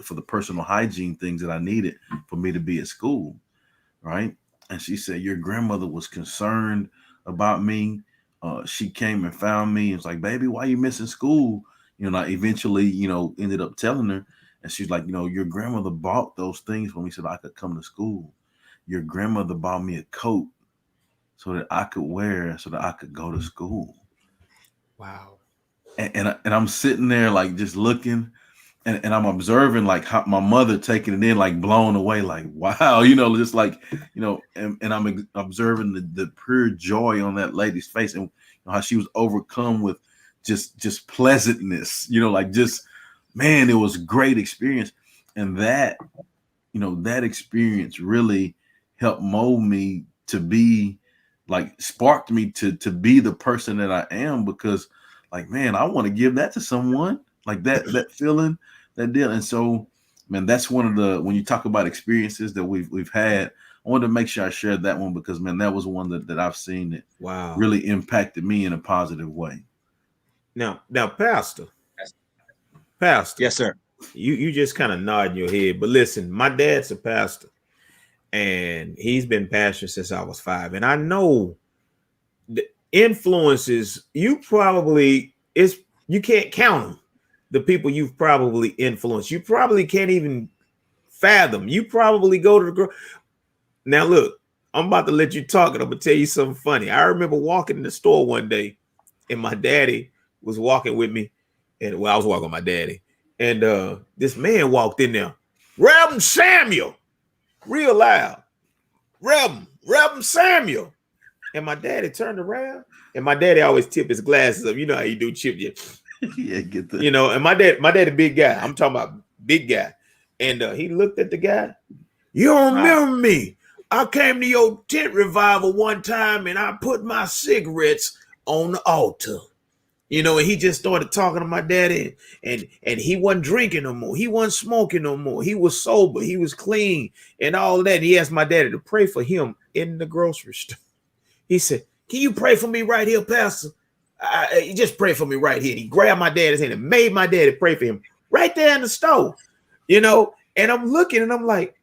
for the personal hygiene things that I needed for me to be at school. Right. And she said, your grandmother was concerned about me. She came and found me. It's like, baby, why you missing school? And I eventually, ended up telling her. And she's like, your grandmother bought those things for me so that I could come to school. Your grandmother bought me a coat so that I could wear, so that I could go to school. Wow. and I'm sitting there like just looking, and I'm observing like how my mother taking it in, like blown away, like wow, just like and I'm observing the pure joy on that lady's face, and how she was overcome with just pleasantness, like just man, it was a great experience, and that experience really helped mold me to be like sparked me to be the person that I am, because like man, I want to give that to someone, like that feeling, that deal. And so man, that's one of the, when you talk about experiences that we've had, I wanted to make sure I shared that one, because man, that was one that I've seen that Wow. really impacted me in a positive way. Now, Pastor. Yes, sir. You just kind of nod your head, but listen, my dad's a pastor, and he's been pastoring since I was 5, and I know the influences you probably is you can't count them. The people you've probably influenced, you probably can't even fathom. You probably go to the now. Look, I'm about to let you talk, and I'm gonna tell you something funny. I remember walking in the store one day, and my daddy was walking with me, and I was walking with my daddy, and this man walked in there, Reverend Samuel, real loud, Reverend Samuel. And my daddy turned around, and my daddy always tip his glasses up. You know how you do, chip you. Yeah, get that. And my daddy big guy. I'm talking about big guy. And he looked at the guy. You don't remember me? I came to your tent revival one time, and I put my cigarettes on the altar. And he just started talking to my daddy, and he wasn't drinking no more. He wasn't smoking no more. He was sober. He was clean and all that. And he asked my daddy to pray for him in the grocery store. He said, "Can you pray for me right here, Pastor? Just pray for me right here." And he grabbed my dad's hand and made my daddy pray for him right there in the store. And I'm looking and I'm like,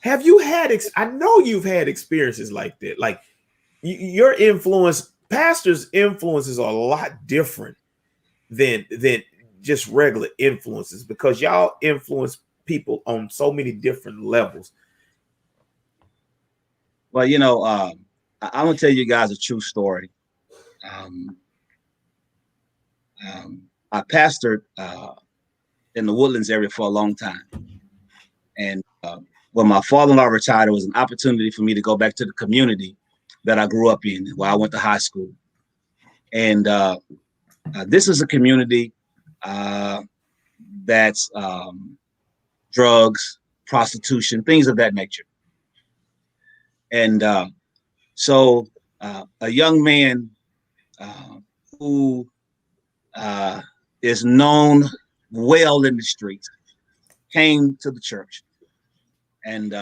have you had, I know you've had experiences like that. Like your influence, pastors' influences are a lot different than just regular influences, because y'all influence people on so many different levels. Well, I'm gonna tell you guys a true story. I pastored in the Woodlands area for a long time, and when my father-in-law retired, it was an opportunity for me to go back to the community that I grew up in, where I went to high school. And this is a community that's drugs, prostitution, things of that nature. And so a young man who is known well in the streets came to the church, and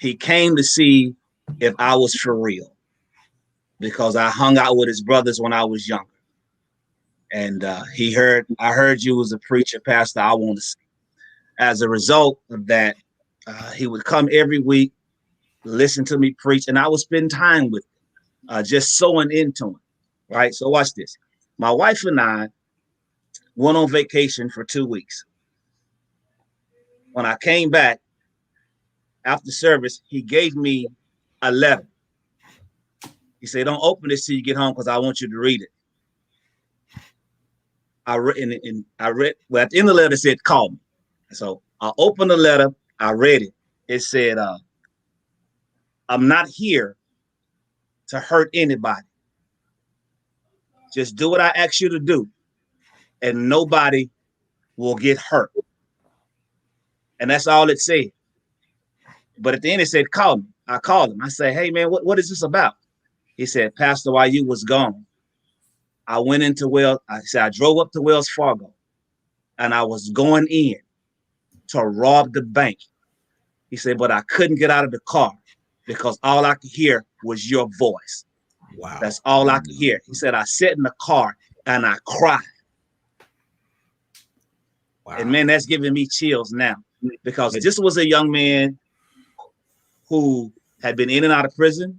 he came to see if I was for real, because I hung out with his brothers when I was younger. And I heard you was a preacher, Pastor. I want to see. As a result of that, he would come every week, listen to me preach, and I would spend time with him, just sowing into him. Right. So watch this. My wife and I went on vacation for 2 weeks. When I came back after service, he gave me a letter. He said, "Don't open this till you get home, because I want you to read it." I read, well, at the end of the letter, it said, "Call me." So I opened the letter, I read it. It said, "I'm not here to hurt anybody. Just do what I ask you to do, and nobody will get hurt." And that's all it said. But at the end, it said, "Call me." I called him. I said, "Hey, man, what is this about?" He said, "Pastor, while you was gone, I went into I drove up to Wells Fargo, and I was going in to rob the bank." He said, "But I couldn't get out of the car because all I could hear was your voice." Wow. That's all I could hear. He said, "I sat in the car and I cried." Wow. And man, that's giving me chills now, because this was a young man who had been in and out of prison.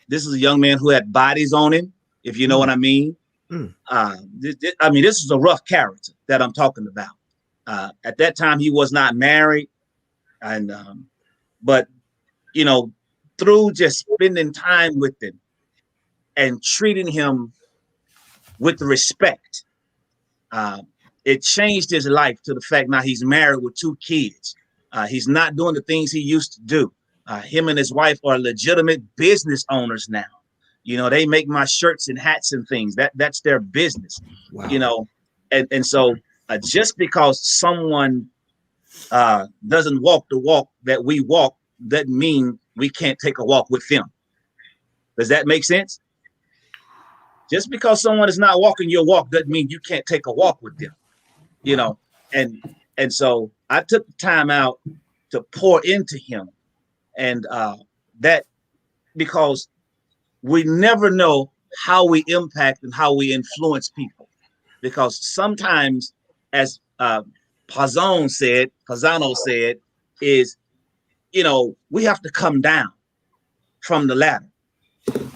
This is a young man who had bodies on him, if you know what I mean. This is a rough character that I'm talking about. At that time, he was not married, and but through just spending time with him and treating him with respect, It changed his life to the fact now he's married with 2 kids. He's not doing the things he used to do. Him and his wife are legitimate business owners now. You know, they make my shirts and hats and things. That's their business. Wow. You know, and so just because someone doesn't walk the walk that we walk, doesn't mean we can't take a walk with them. Does that make sense? Just because someone is not walking your walk doesn't mean you can't take a walk with them. You know, and so I took the time out to pour into him, and that because we never know how we impact and how we influence people, because sometimes, as Pasano said, is, you know, we have to come down from the ladder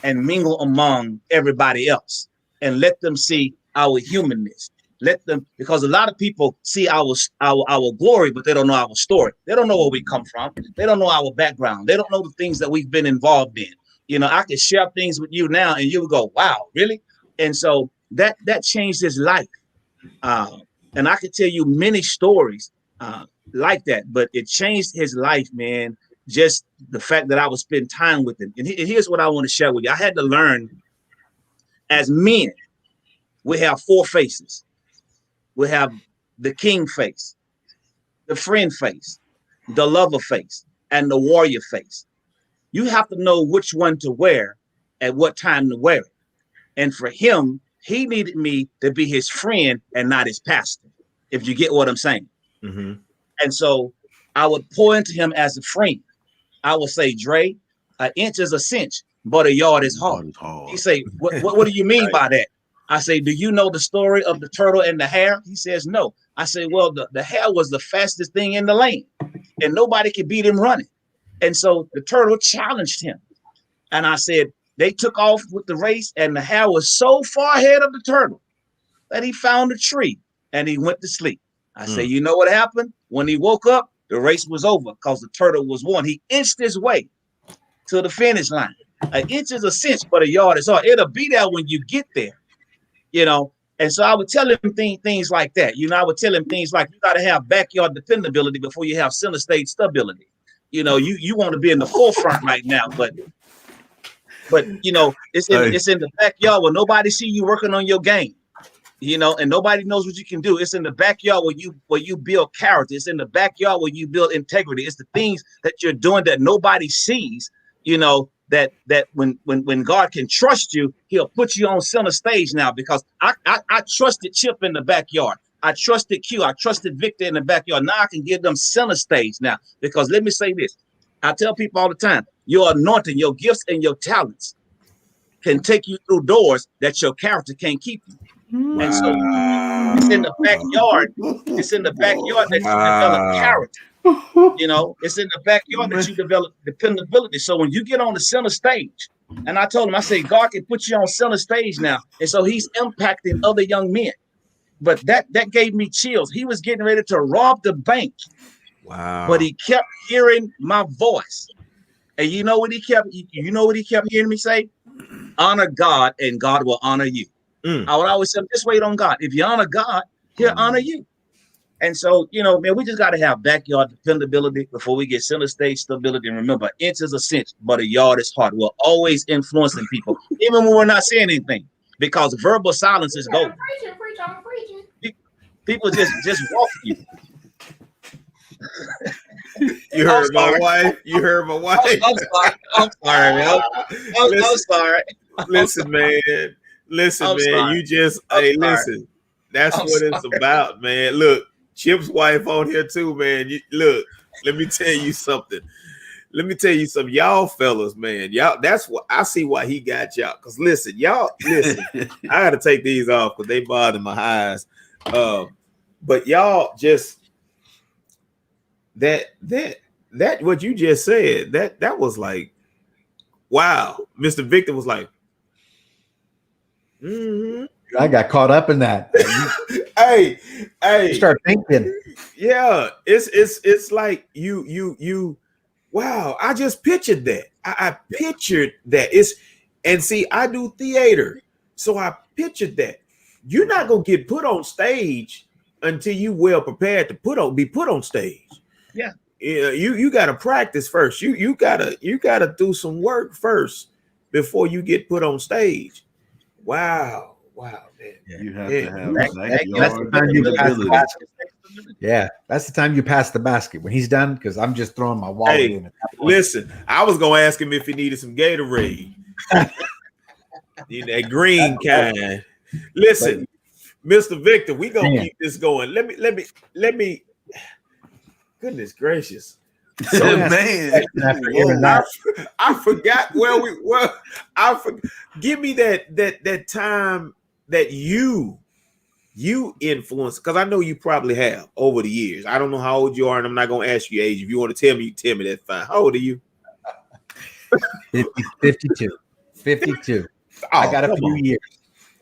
and mingle among everybody else and let them see our humanness. Let them, because a lot of people see our glory, but they don't know our story. They don't know where we come from. They don't know our background. They don't know the things that we've been involved in. You know, I can share things with you now and you would go, wow, really? And so that changed his life. And I could tell you many stories like that, but it changed his life, man. Just the fact that I would spend time with him. And here's what I want to share with you. I had to learn, as men, we have 4 faces. We have the king face, the friend face, the lover face, and the warrior face. You have to know which one to wear at what time to wear it. And for him, he needed me to be his friend and not his pastor, if you get what I'm saying. Mm-hmm. And so I would pour into him as a friend. I would say, Dre, an inch is a cinch, but a yard is hard. He say, what do you mean by that? I say, do you know the story of the turtle and the hare? He says, no. I say, well, the hare was the fastest thing in the lane, and nobody could beat him running. And so the turtle challenged him. And I said, they took off with the race, and the hare was so far ahead of the turtle that he found a tree and he went to sleep. I say, you know what happened? When he woke up, the race was over because the turtle was won. He inched his way to the finish line. An inch is a cinch, but a yard is hard. It'll be there when you get there. You know, and so I would tell him things like that. You know, I would tell him things like, you got to have backyard dependability before you have center stage stability. You know, you want to be in the forefront right now, but you know, it's in the backyard where nobody see you working on your game. You know, and nobody knows what you can do. It's in the backyard where you build character. It's in the backyard where you build integrity. It's the things that you're doing that nobody sees. You know, that when God can trust you, he'll put you on center stage now, because I trusted Chip in the backyard. I trusted Q. I trusted Victor in the backyard. Now I can give them center stage now, because let me say this. I tell people all the time, your anointing, your gifts, and your talents can take you through doors that your character can't keep you. Wow. And so it's in the backyard. It's in the backyard that you develop character. You know, it's in the backyard that you develop dependability. So when you get on the center stage, and I told him, I say, God can put you on center stage now. And so he's impacting other young men. But that gave me chills. He was getting ready to rob the bank. Wow. But he kept hearing my voice. And you know what he kept hearing me say? Honor God and God will honor you. I would always say, just wait on God. If you honor God, he'll honor you. And so, you know, man, we just got to have backyard dependability before we get center stage stability. And remember, inch is a cinch, but a yard is hard. We're always influencing people, even when we're not saying anything, because verbal silence is golden. People just walk you. You heard my wife. You heard my wife. I'm sorry, man. I'm sorry. Listen, man. Listen, man. Sorry. You just listen. That's what it's about, man. Look, Chip's wife on here too, man. Look, let me tell you something. Y'all fellas, man. Y'all, that's what I see why he got y'all. Cause listen, I gotta take these off because they bother my eyes. But y'all just that what you just said, that was like, wow. Mr. Victor was like, I got caught up in that. hey, you start thinking. Yeah, it's like you. Wow, I just pictured that. I pictured that. And see, I do theater, so I pictured that. you're not gonna get put on stage until you well prepared to be put on stage. Yeah. You gotta practice first. You gotta do some work first before you get put on stage. Wow, man. You have to have That's the backyard time you pass the ability. basket. Yeah, that's the time you pass the basket when he's done, because I'm just throwing my wallet Hey, in it. listen, I was gonna ask him if he needed some Gatorade. That green kind. Listen, Mr. Victor, we gonna keep this going. Let me. Goodness gracious. So, man, I forgot where we were. Give me that time that you influenced, because I know you probably have over the years. I don't know how old you are, and I'm not gonna ask you your age. If you want to tell me, you tell me, that's fine. How old are you? 52. 52. I got a few years.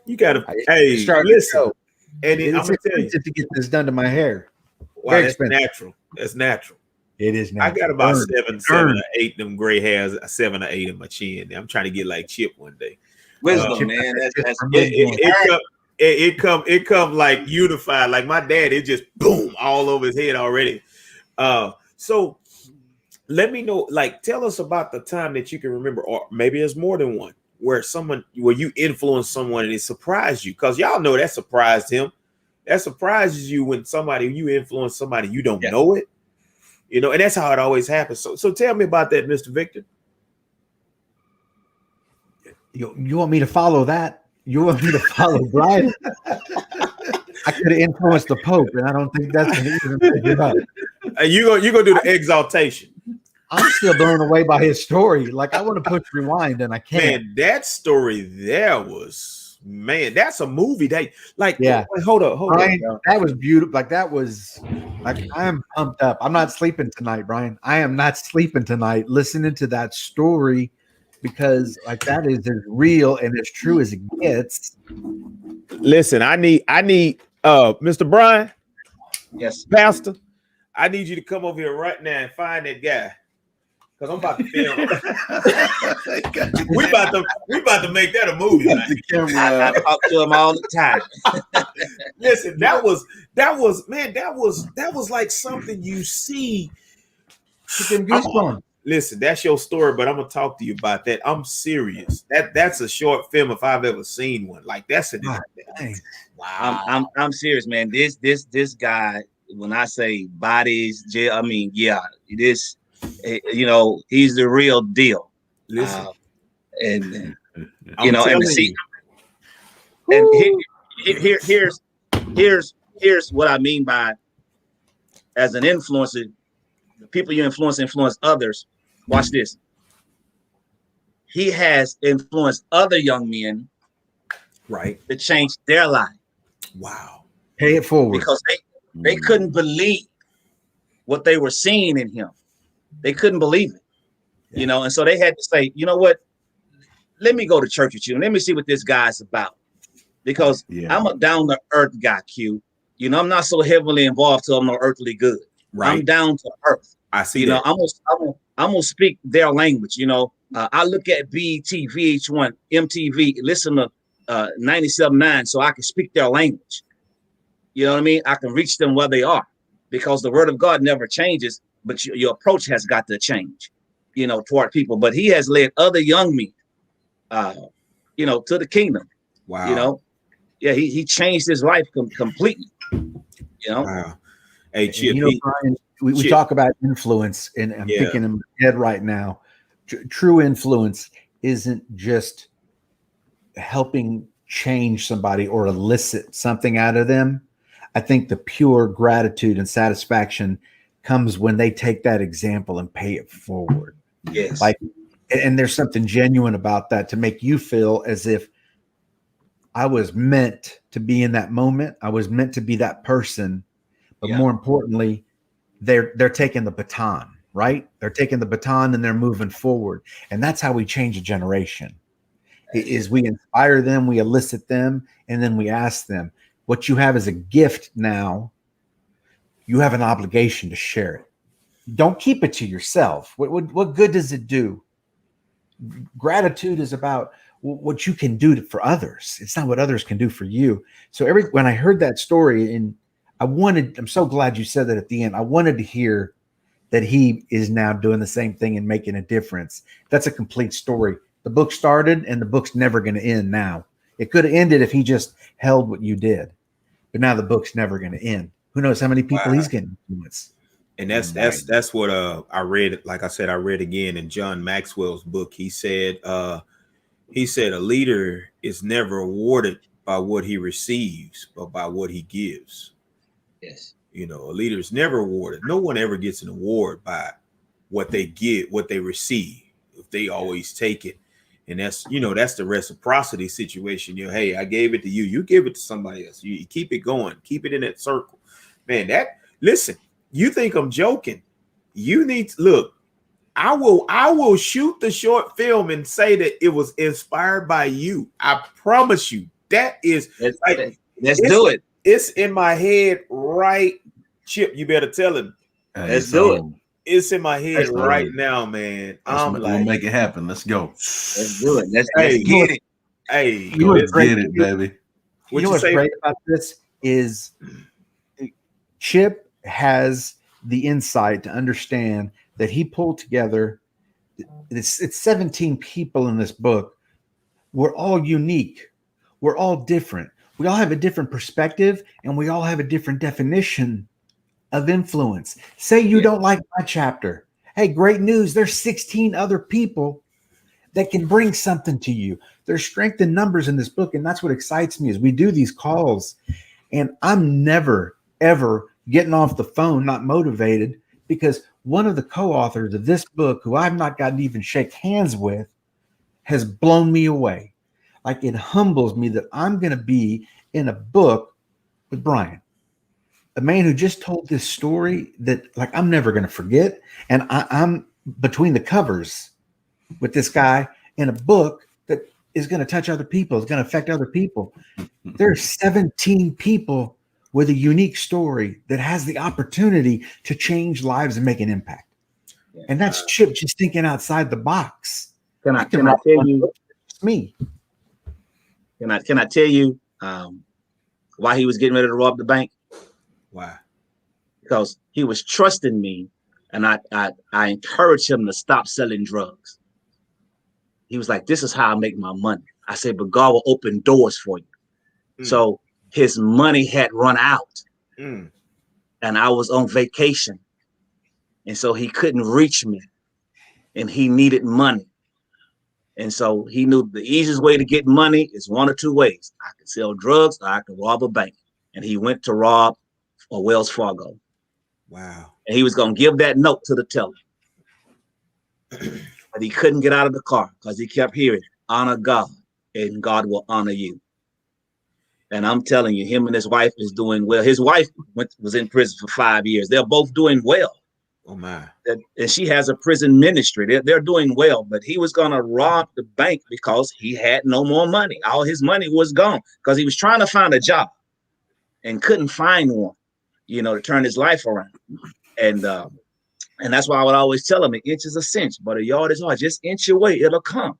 You gotta listen. And it's I'm gonna tell you to get this done to my hair. Wow, that's natural. That's natural. It is natural. I got about seven or eight of them gray hairs, 7 or 8 in my chin. I'm trying to get like Chip one day. Wisdom, man. It come like unified. Like my dad, it just boom all over his head already. So let me know, like, tell us about the time that you can remember, or maybe there's more than one, where you influenced someone and it surprised you. Because y'all know that surprised him. That surprises you when you influence somebody, you don't know it. And that's how it always happens. So tell me about that, Mr. Victor. You want me to follow that? You want me to follow Bryan? I could have influenced the Pope, and I don't think that's going to even pick it up. You gonna do the exaltation. I'm still blown away by his story. Like, I want to push rewind, and I can't. Man, that story there was, man, that's a movie. Wait, hold up. Bryan, that was beautiful. I am pumped up. I'm not sleeping tonight, Bryan. I am not sleeping tonight listening to that story, because that is as real and as true as it gets. Listen, I need Mr. Bryan. Yes, Pastor. I need you to come over here right now and find that guy, because I'm about to film. we about to make that a movie. I talk to him all the time. Listen, that was like something you see. Listen, that's your story, but I'm gonna talk to you about that. I'm serious. That's a short film if I've ever seen one. Like, that's wow. I'm serious, man. This guy, when I say bodies, I mean, it is. He's the real deal. Listen, and see, and here's what I mean by, as an influencer, the people you influence others. Watch this. He has influenced other young men, right, to change their life. Wow. Pay it forward. Because they couldn't believe what they were seeing in him. They couldn't believe it, and so they had to say, you know what? Let me go to church with you and let me see what this guy's about. Because I'm a down to earth guy, Q. I'm not so heavily involved till I'm no earthly good. Right. I'm down to earth. I see that. I'm gonna speak their language. I look at BET, VH1, MTV, listen to 97.9 so I can speak their language. You know what I mean? I can reach them where they are, because the word of God never changes, but your approach has got to change, toward people. But he has led other young men, to the kingdom. Wow. He changed his life completely. Wow. Hey, Chip, Bryan, we talk about influence, and I'm thinking in my head right now, true influence isn't just helping change somebody or elicit something out of them. I think the pure gratitude and satisfaction comes when they take that example and pay it forward. Yes. And there's something genuine about that, to make you feel as if I was meant to be in that moment. I was meant to be that person. But more importantly, they're taking the baton, right? They're taking the baton and they're moving forward. And that's how we change a generation. Is we inspire them, we elicit them, and then we ask them, what you have is a gift now. You have an obligation to share it. Don't keep it to yourself. What good does it do? Gratitude is about what you can do for others. It's not what others can do for you. So when I heard that story, and I'm so glad you said that at the end. I wanted to hear that he is now doing the same thing and making a difference. That's a complete story. The book started and the book's never going to end now. It could have ended if he just held what you did, but now the book's never going to end. Who knows how many people he's getting influenced. And that's what I read. Like I said, I read again in John Maxwell's book. He said a leader is never awarded by what he receives, but by what he gives. Yes. You know, a leader is never awarded. No one ever gets an award by what they get, what they receive. If they always take it. And that's the reciprocity situation. Hey, I gave it to you. You give it to somebody else. You keep it going. Keep it in that circle. Man, listen, you think I'm joking. You need to look. I will shoot the short film and say that it was inspired by you. I promise you. That is let's do it. It's in my head, right? Chip, you better tell him. Let's do it. It's in my head right now, man. We'll make it happen. Let's go. Let's do it. Let's get it. Hey, let's get it, baby. You know what's great about this is Chip has the insight to understand that he pulled together. It's 17 people in this book. We're all unique. We're all different. We all have a different perspective, and we all have a different definition of influence. Say you don't like my chapter. Hey, great news. There's 16 other people that can bring something to you. There's strength in numbers in this book, and that's what excites me as we do these calls. And I'm never, ever getting off the phone not motivated, because one of the co-authors of this book, who I've not gotten to even shake hands with, has blown me away. Like, it humbles me that I'm going to be in a book with Bryan, a man who just told this story that, like, I'm never going to forget. And I'm between the covers with this guy in a book that is going to touch other people, is going to affect other people. There's 17 people with a unique story that has the opportunity to change lives and make an impact. And that's Chip just thinking outside the box. Can I tell you? It's me. Can I tell you why he was getting ready to rob the bank? Why? Because he was trusting me, and I encouraged him to stop selling drugs. He was like, "This is how I make my money." I said, "But God will open doors for you." So his money had run out, and I was on vacation, and so he couldn't reach me, and he needed money. And so he knew the easiest way to get money is one or two ways. I could sell drugs, or I could rob a bank. And he went to rob a Wells Fargo. Wow. And he was going to give that note to the teller. But he couldn't get out of the car because he kept hearing, "Honor God, and God will honor you." And I'm telling you, him and his wife is doing well. His wife was in prison for 5 years. They're both doing well. Oh, my. And she has a prison ministry. They're doing well, but he was going to rob the bank because he had no more money. All his money was gone because he was trying to find a job and couldn't find one, to turn his life around. And that's why I would always tell him, an inch is a cinch, but a yard is hard. Just inch your way, it'll come.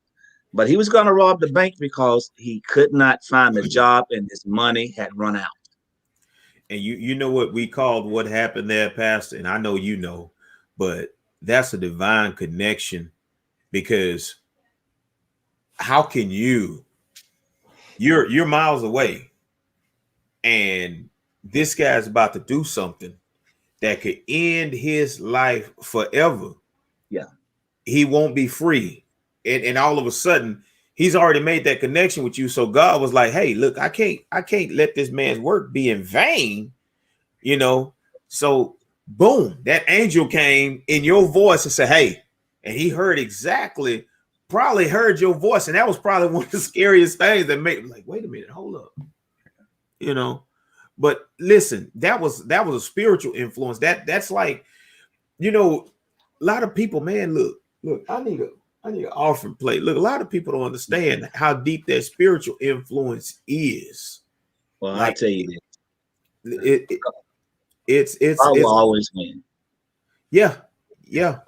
But he was going to rob the bank because he could not find a job and his money had run out. And you know what we called what happened there, Pastor? And I know you know, but that's a divine connection, because how can you're miles away, and this guy's about to do something that could end his life forever. Yeah. He won't be free. And all of a sudden he's already made that connection with you. So God was like, "Hey, look, I can't let this man's work be in vain." So boom, that angel came in your voice and said, "Hey," and he probably heard your voice. And that was probably one of the scariest things that made him like, "Wait a minute, hold up." But listen, that was a spiritual influence. That's like, a lot of people, man, look, I need an offering plate. Look, a lot of people don't understand how deep that spiritual influence is. Well, I tell you this. It's I will always win. Yeah.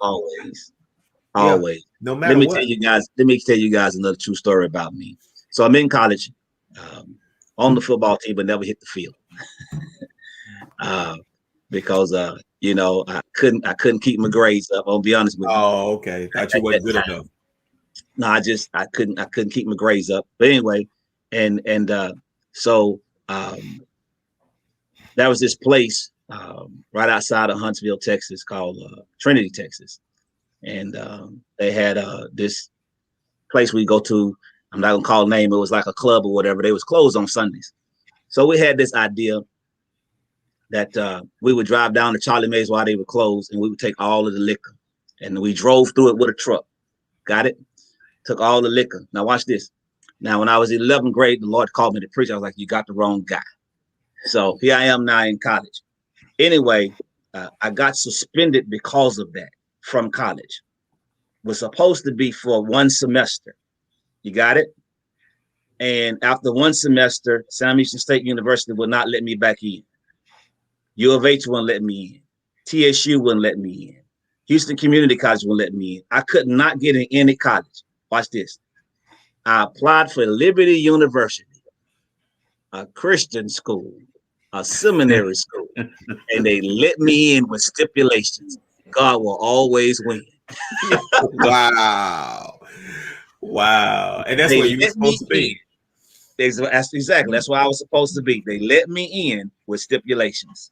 Always. always. No matter what. Let me tell you guys another true story about me. So I'm in college, on the football team, but never hit the field. Because I couldn't keep my grades up. I'll be honest with you. Oh, okay. Thought you wasn't good enough. No, I couldn't keep my grades up. But anyway, so there was this place right outside of Huntsville, Texas, called Trinity, Texas, and they had this place we go to. I'm not gonna call the name. It was like a club or whatever. They was closed on Sundays, so we had this idea that we would drive down to Charlie Mae's while they were closed, and we would take all of the liquor, and we drove through it with a truck. Got it? Took all the liquor. Now watch this. Now, when I was in 11th grade, the Lord called me to preach. I was like, "You got the wrong guy." So here I am now in college. Anyway, I got suspended because of that from college. Was supposed to be for 1 semester. You got it? And after 1 semester, Sam Houston State University would not let me back in. U of H wouldn't let me in. TSU wouldn't let me in. Houston Community College wouldn't let me in. I could not get in any college. Watch this. I applied for Liberty University, a Christian school, a seminary school, and they let me in with stipulations. God will always win. Wow. And that's where you're supposed to be. That's exactly. That's where I was supposed to be. They let me in with stipulations.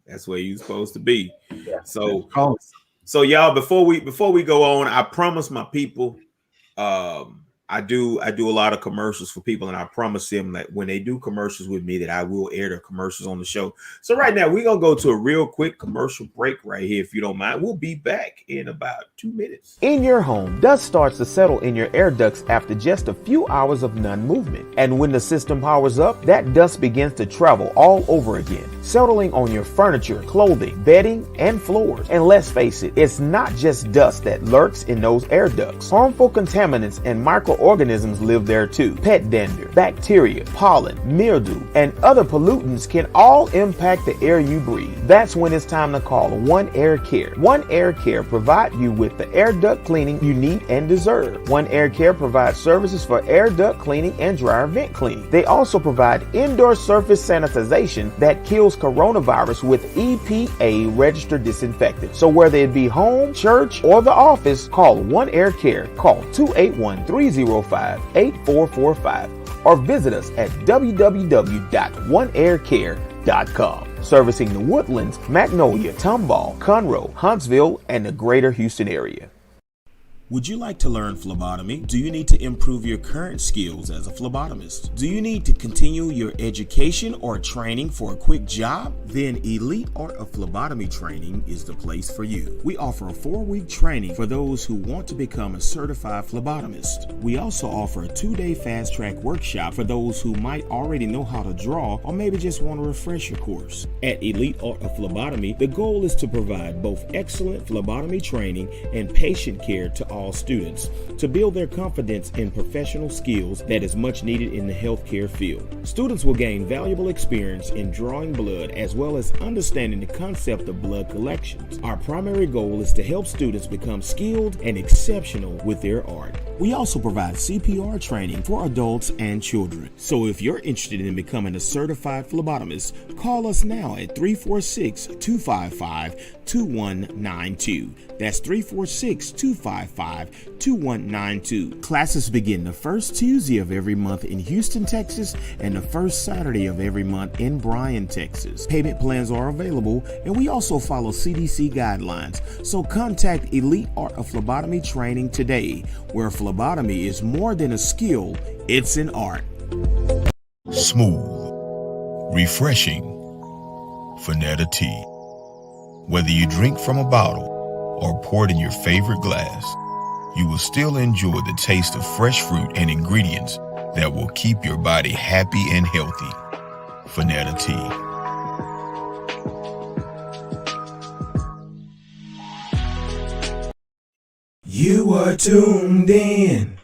That's where you're supposed to be. Yeah. So y'all, before we go on, I promise my people, I do a lot of commercials for people, and I promise them that when they do commercials with me, that I will air their commercials on the show. So right now we're gonna go to a real quick commercial break right here, if you don't mind. We'll be back in about 2 minutes. In your home, dust starts to settle in your air ducts after just a few hours of non-movement. And when the system powers up, that dust begins to travel all over again, settling on your furniture, clothing, bedding, and floors. And let's face it, it's not just dust that lurks in those air ducts. Harmful contaminants and microorganisms live there too. Pet dander, bacteria, pollen, mildew, and other pollutants can all impact the air you breathe. That's when it's time to call One Air Care. One Air Care provides you with the air duct cleaning you need and deserve. One Air Care provides services for air duct cleaning and dryer vent cleaning. They also provide indoor surface sanitization that kills coronavirus with EPA registered disinfectant. So whether it be home, church, or the office, call One Air Care. Call 281-305-8445 or visit us at www.oneaircare.com. Servicing the Woodlands, Magnolia, Tomball, Conroe, Huntsville, and the greater Houston area. Would you like to learn phlebotomy? Do you need to improve your current skills as a phlebotomist? Do you need to continue your education or training for a quick job? Then Elite Art of Phlebotomy Training is the place for you. We offer a 4-week training for those who want to become a certified phlebotomist. We also offer a 2-day fast track workshop for those who might already know how to draw or maybe just want to refresh your course. At Elite Art of Phlebotomy, the goal is to provide both excellent phlebotomy training and patient care to all students to build their confidence in professional skills that is much needed in the healthcare field. Students will gain valuable experience in drawing blood as well as understanding the concept of blood collections. Our primary goal is to help students become skilled and exceptional with their art. We also provide CPR training for adults and children. So if you're interested in becoming a certified phlebotomist, call us now at 346-255-2192. That's 346-255-2192. Classes begin the first Tuesday of every month in Houston, Texas, and the first Saturday of every month in Bryan, Texas. Payment plans are available, and we also follow CDC guidelines. So contact Elite Art of Phlebotomy Training today, where phlebotomy is more than a skill, it's an art. Smooth, refreshing, Finetta tea. Whether you drink from a bottle or pour it in your favorite glass, you will still enjoy the taste of fresh fruit and ingredients that will keep your body happy and healthy. Finetta tea. You are tuned in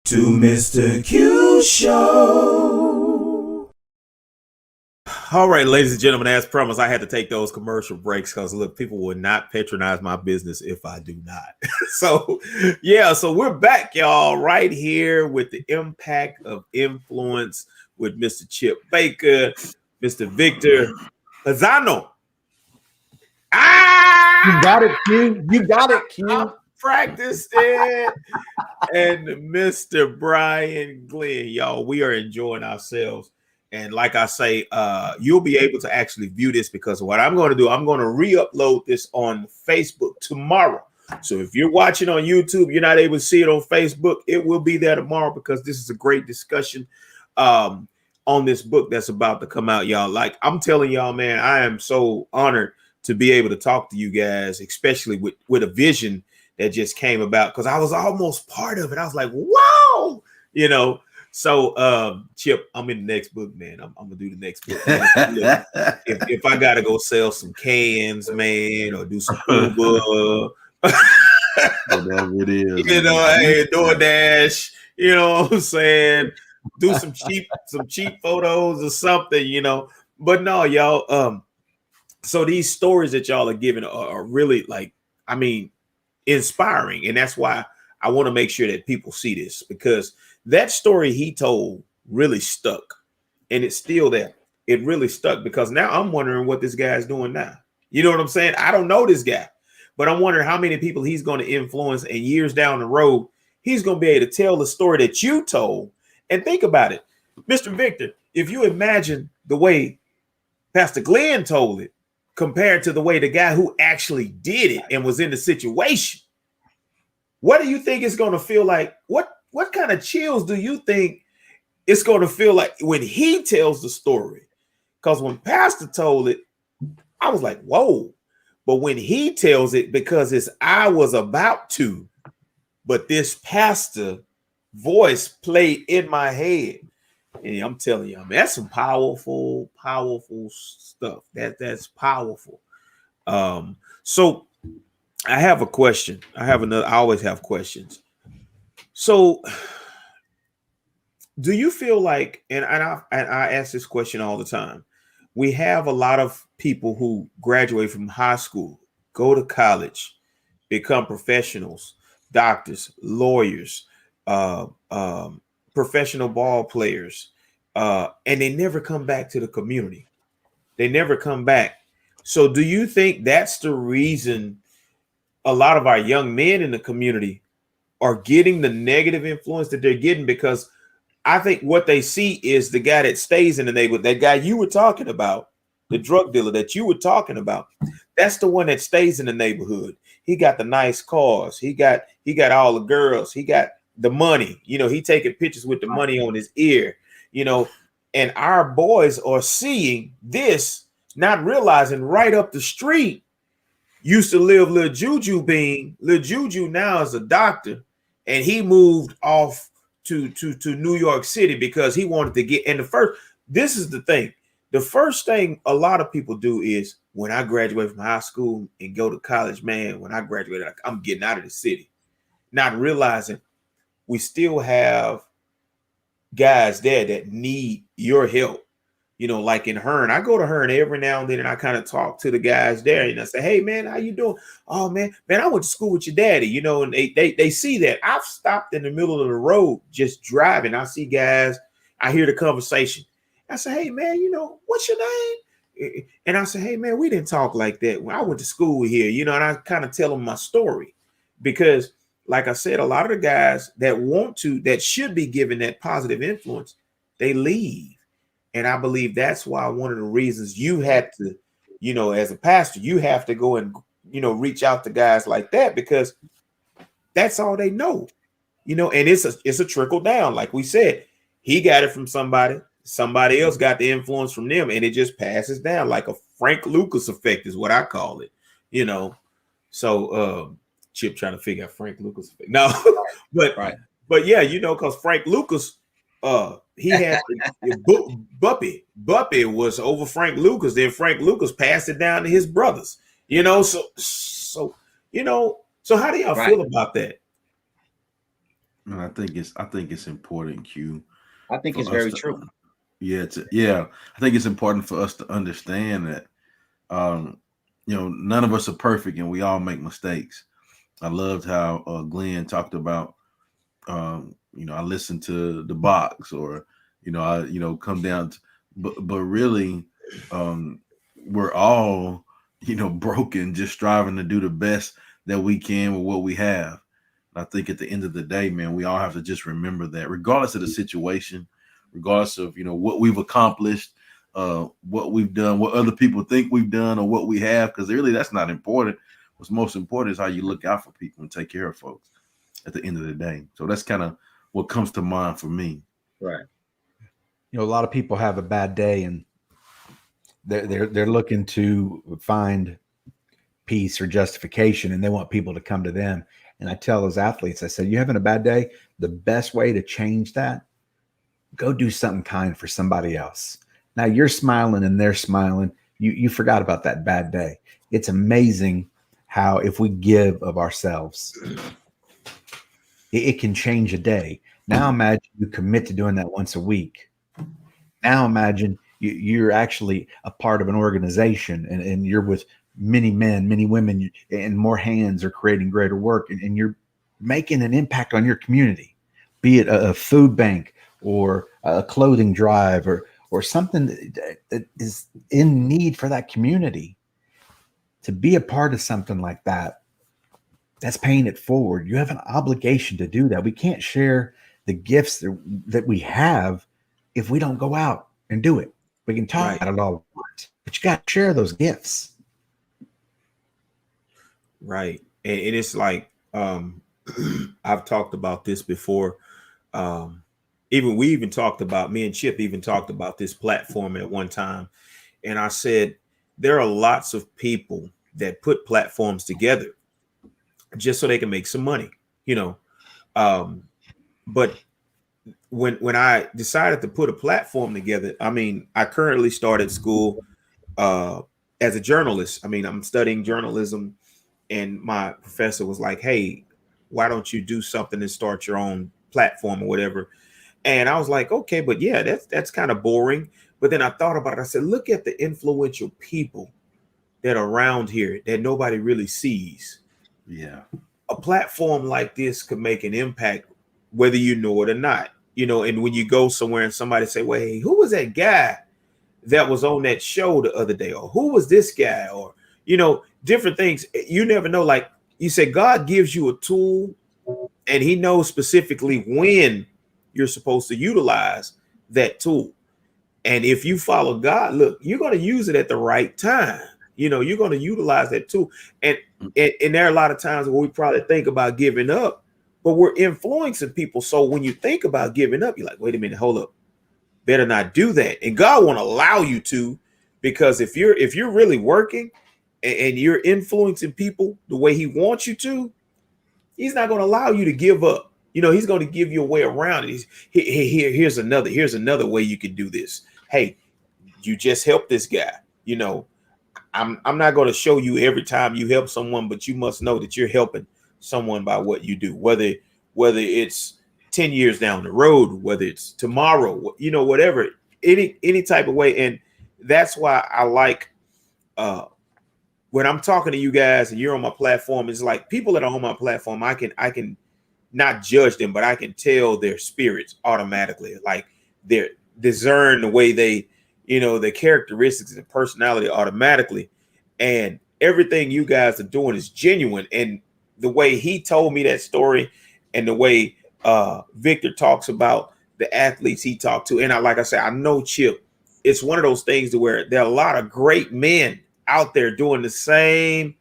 to Mr. Q Show. All right, ladies and gentlemen, as promised, I had to take those commercial breaks because look, people will not patronize my business if I do not. So, yeah, so we're back, y'all, right here with the impact of influence with Mr. Chip Baker, Mr. Victor Pisano. You got it, Q. You got it, Q. I practiced it. And Mr. Bryan Glenn, y'all, we are enjoying ourselves. And like I say, you'll be able to actually view this because what I'm going to do, I'm going to re-upload this on Facebook tomorrow. So if you're watching on YouTube, you're not able to see it on Facebook, it will be there tomorrow because this is a great discussion on this book that's about to come out, y'all. Like I'm telling y'all, man, I am so honored to be able to talk to you guys, especially with a vision that just came about because I was almost part of it. I was like, wow, you know. So Chip, I'm in the next book, man. I'm gonna do the next book. if I gotta go sell some cans, man, or do some Uber, whatever it is, you know, hey, DoorDash, you know what I'm saying? Do some cheap photos or something, you know. But no, y'all, so these stories that y'all are giving are really like, I mean, inspiring. And that's why I want to make sure that people see this because that story he told really stuck and it's still there. It really stuck because now I'm wondering what this guy's doing now. You know what I'm saying? I don't know this guy, but I'm wondering how many people he's going to influence and years down the road, he's going to be able to tell the story that you told. And think about it, Mr. Victor, if you imagine the way Pastor Glenn told it compared to the way the guy who actually did it and was in the situation, what do you think it's going to feel like? What kind of chills do you think it's going to feel like when he tells the story? Because when Pastor told it, I was like, whoa. But when he tells it, because it's I was about to, but this pastor voice played in my head. And I'm telling you, man, that's some powerful stuff. That's powerful. So I have a question. I always have questions. So do you feel like, and I ask this question all the time, we have a lot of people who graduate from high school, go to college, become professionals, doctors, lawyers, professional ball players, and they never come back to the community. They never come back. So do you think that's the reason a lot of our young men in the community are getting the negative influence that they're getting? Because I think what they see is the guy that stays in the neighborhood, that guy you were talking about, the drug dealer that you were talking about. That's the one that stays in the neighborhood. He got the nice cars. He got all the girls. He got the money. You know, he taking pictures with the money on his ear, you know, and our boys are seeing this, not realizing right up the street used to live Lil Juju Bean. Lil Juju now is a doctor, and he moved off to New York City because he wanted to get. And this is the thing. The first thing a lot of people do is when I graduate from high school and go to college, man, when I graduated, I'm getting out of the city, not realizing we still have guys there that need your help. You know, like in Hearn, I go to Hearn every now and then and I kind of talk to the guys there and I say, hey, man, how you doing? Oh, man, I went to school with your daddy, you know, and they see that. I've stopped in the middle of the road just driving. I see guys, I hear the conversation. I say, hey, man, you know, what's your name? And I say, hey, man, we didn't talk like that when I went to school here, you know, and I kind of tell them my story because, like I said, a lot of the guys that should be given that positive influence, they leave. And I believe that's why one of the reasons you had to, you know, as a pastor, you have to go and, you know, reach out to guys like that because that's all they know, you know, and it's a trickle down. Like we said, he got it from somebody else got the influence from them, and it just passes down like a Frank Lucas effect is what I call it, you know. So Chip trying to figure out Frank Lucas effect. No, but yeah, you know, because Frank Lucas, he had Buppy was over Frank Lucas. Then Frank Lucas passed it down to his brothers. You know, so you know, so how do y'all feel about that? No, I think it's important, Q. I think it's very true. Yeah. I think it's important for us to understand that, none of us are perfect and we all make mistakes. I loved how Glenn talked about, I listen to the box, or, come down to, but really, um, we're all, broken, just striving to do the best that we can with what we have. And I think at the end of the day, man, we all have to just remember that, regardless of the situation, regardless of, what we've accomplished, what we've done, what other people think we've done, or what we have, because really that's not important. What's most important is how you look out for people and take care of folks at the end of the day. So that's kind of what comes to mind for me. Right. A lot of people have a bad day and they're looking to find peace or justification, and they want people to come to them. And I tell those athletes, I said, you having a bad day? The best way to change that, go do something kind for somebody else. Now you're smiling and they're smiling. You forgot about that bad day. It's amazing how if we give of ourselves, it can change a day. Now imagine you commit to doing that once a week. Now imagine you're actually a part of an organization, and you're with many men, many women, and more hands are creating greater work, and you're making an impact on your community, be it a food bank or a clothing drive or something that is in need for that community. To be a part of something like that, that's paying it forward. You have an obligation to do that. We can't share the gifts that we have if we don't go out and do it. We can talk about it all we want, but you got to share those gifts. Right. And it's like, I've talked about this before. We even talked about, me and Chip even talked about this platform at one time. And I said, there are lots of people that put platforms together just so they can make some money, but when I decided to put a platform together, I currently started school as a journalist. I'm studying journalism, and my professor was like, hey, why don't you do something and start your own platform or whatever? And I was like, okay, but yeah, that's kind of boring. But then I thought about it. I said, look at the influential people that are around here that nobody really sees. Yeah. A platform like this could make an impact, whether you know it or not. And when you go somewhere and somebody say, well, hey, who was that guy that was on that show the other day? Or who was this guy? Or, different things. You never know. Like you said, God gives you a tool and he knows specifically when you're supposed to utilize that tool. And if you follow God, look, you're going to use it at the right time. You're going to utilize that tool. And there are a lot of times where we probably think about giving up, but we're influencing people. So when you think about giving up, you're like, wait a minute, hold up. Better not do that. And God won't allow you to, because if you're really working and you're influencing people the way he wants you to, he's not going to allow you to give up. He's going to give you a way around it. Here's another way you can do this. Hey, you just help this guy. I'm not going to show you every time you help someone, but you must know that you're helping someone by what you do, whether it's 10 years down the road, whether it's tomorrow, whatever, any type of way. And that's why I like when I'm talking to you guys and you're on my platform, it's like people that are on my platform, I can not judge them, but I can tell their spirits automatically. Like they're discern the way they, the characteristics and personality automatically. And everything you guys are doing is genuine. And the way he told me that story and the way Victor talks about the athletes he talked to. And like I said, I know Chip, it's one of those things to where there are a lot of great men out there doing the same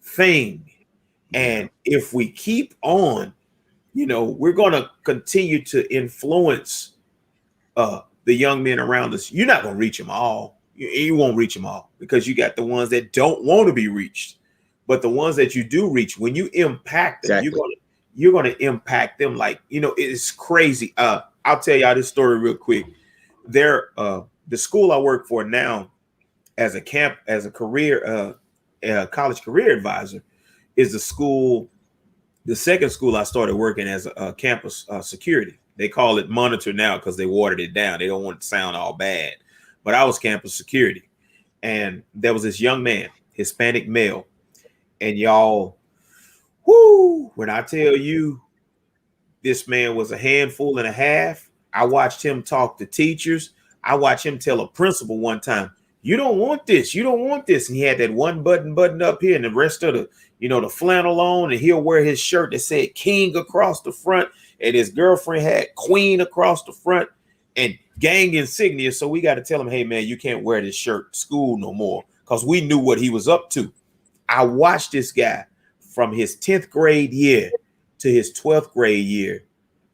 thing. And if we keep on, we're going to continue to influence the young men around us. You're not going to reach them all. You won't reach them all, because you got the ones that don't want to be reached. But the ones that you do reach, when you impact them, Exactly. you're going to impact them. Like, it's crazy. I'll tell y'all this story real quick. The school I work for now as a career, college career advisor is the second school I started working as a campus security. They call it monitor now because they watered it down. They don't want it to sound all bad. But I was campus security. And there was this young man, Hispanic male. And y'all, whoo, when I tell you this man was a handful and a half, I watched him talk to teachers. I watched him tell a principal one time, you don't want this. You don't want this. And he had that one button up here and the rest of the, the flannel on. And he'll wear his shirt that said King across the front. And his girlfriend had Queen across the front and gang insignia. So we got to tell him, hey, man, you can't wear this shirt to school no more, because we knew what he was up to. I watched this guy from his 10th grade year to his 12th grade year,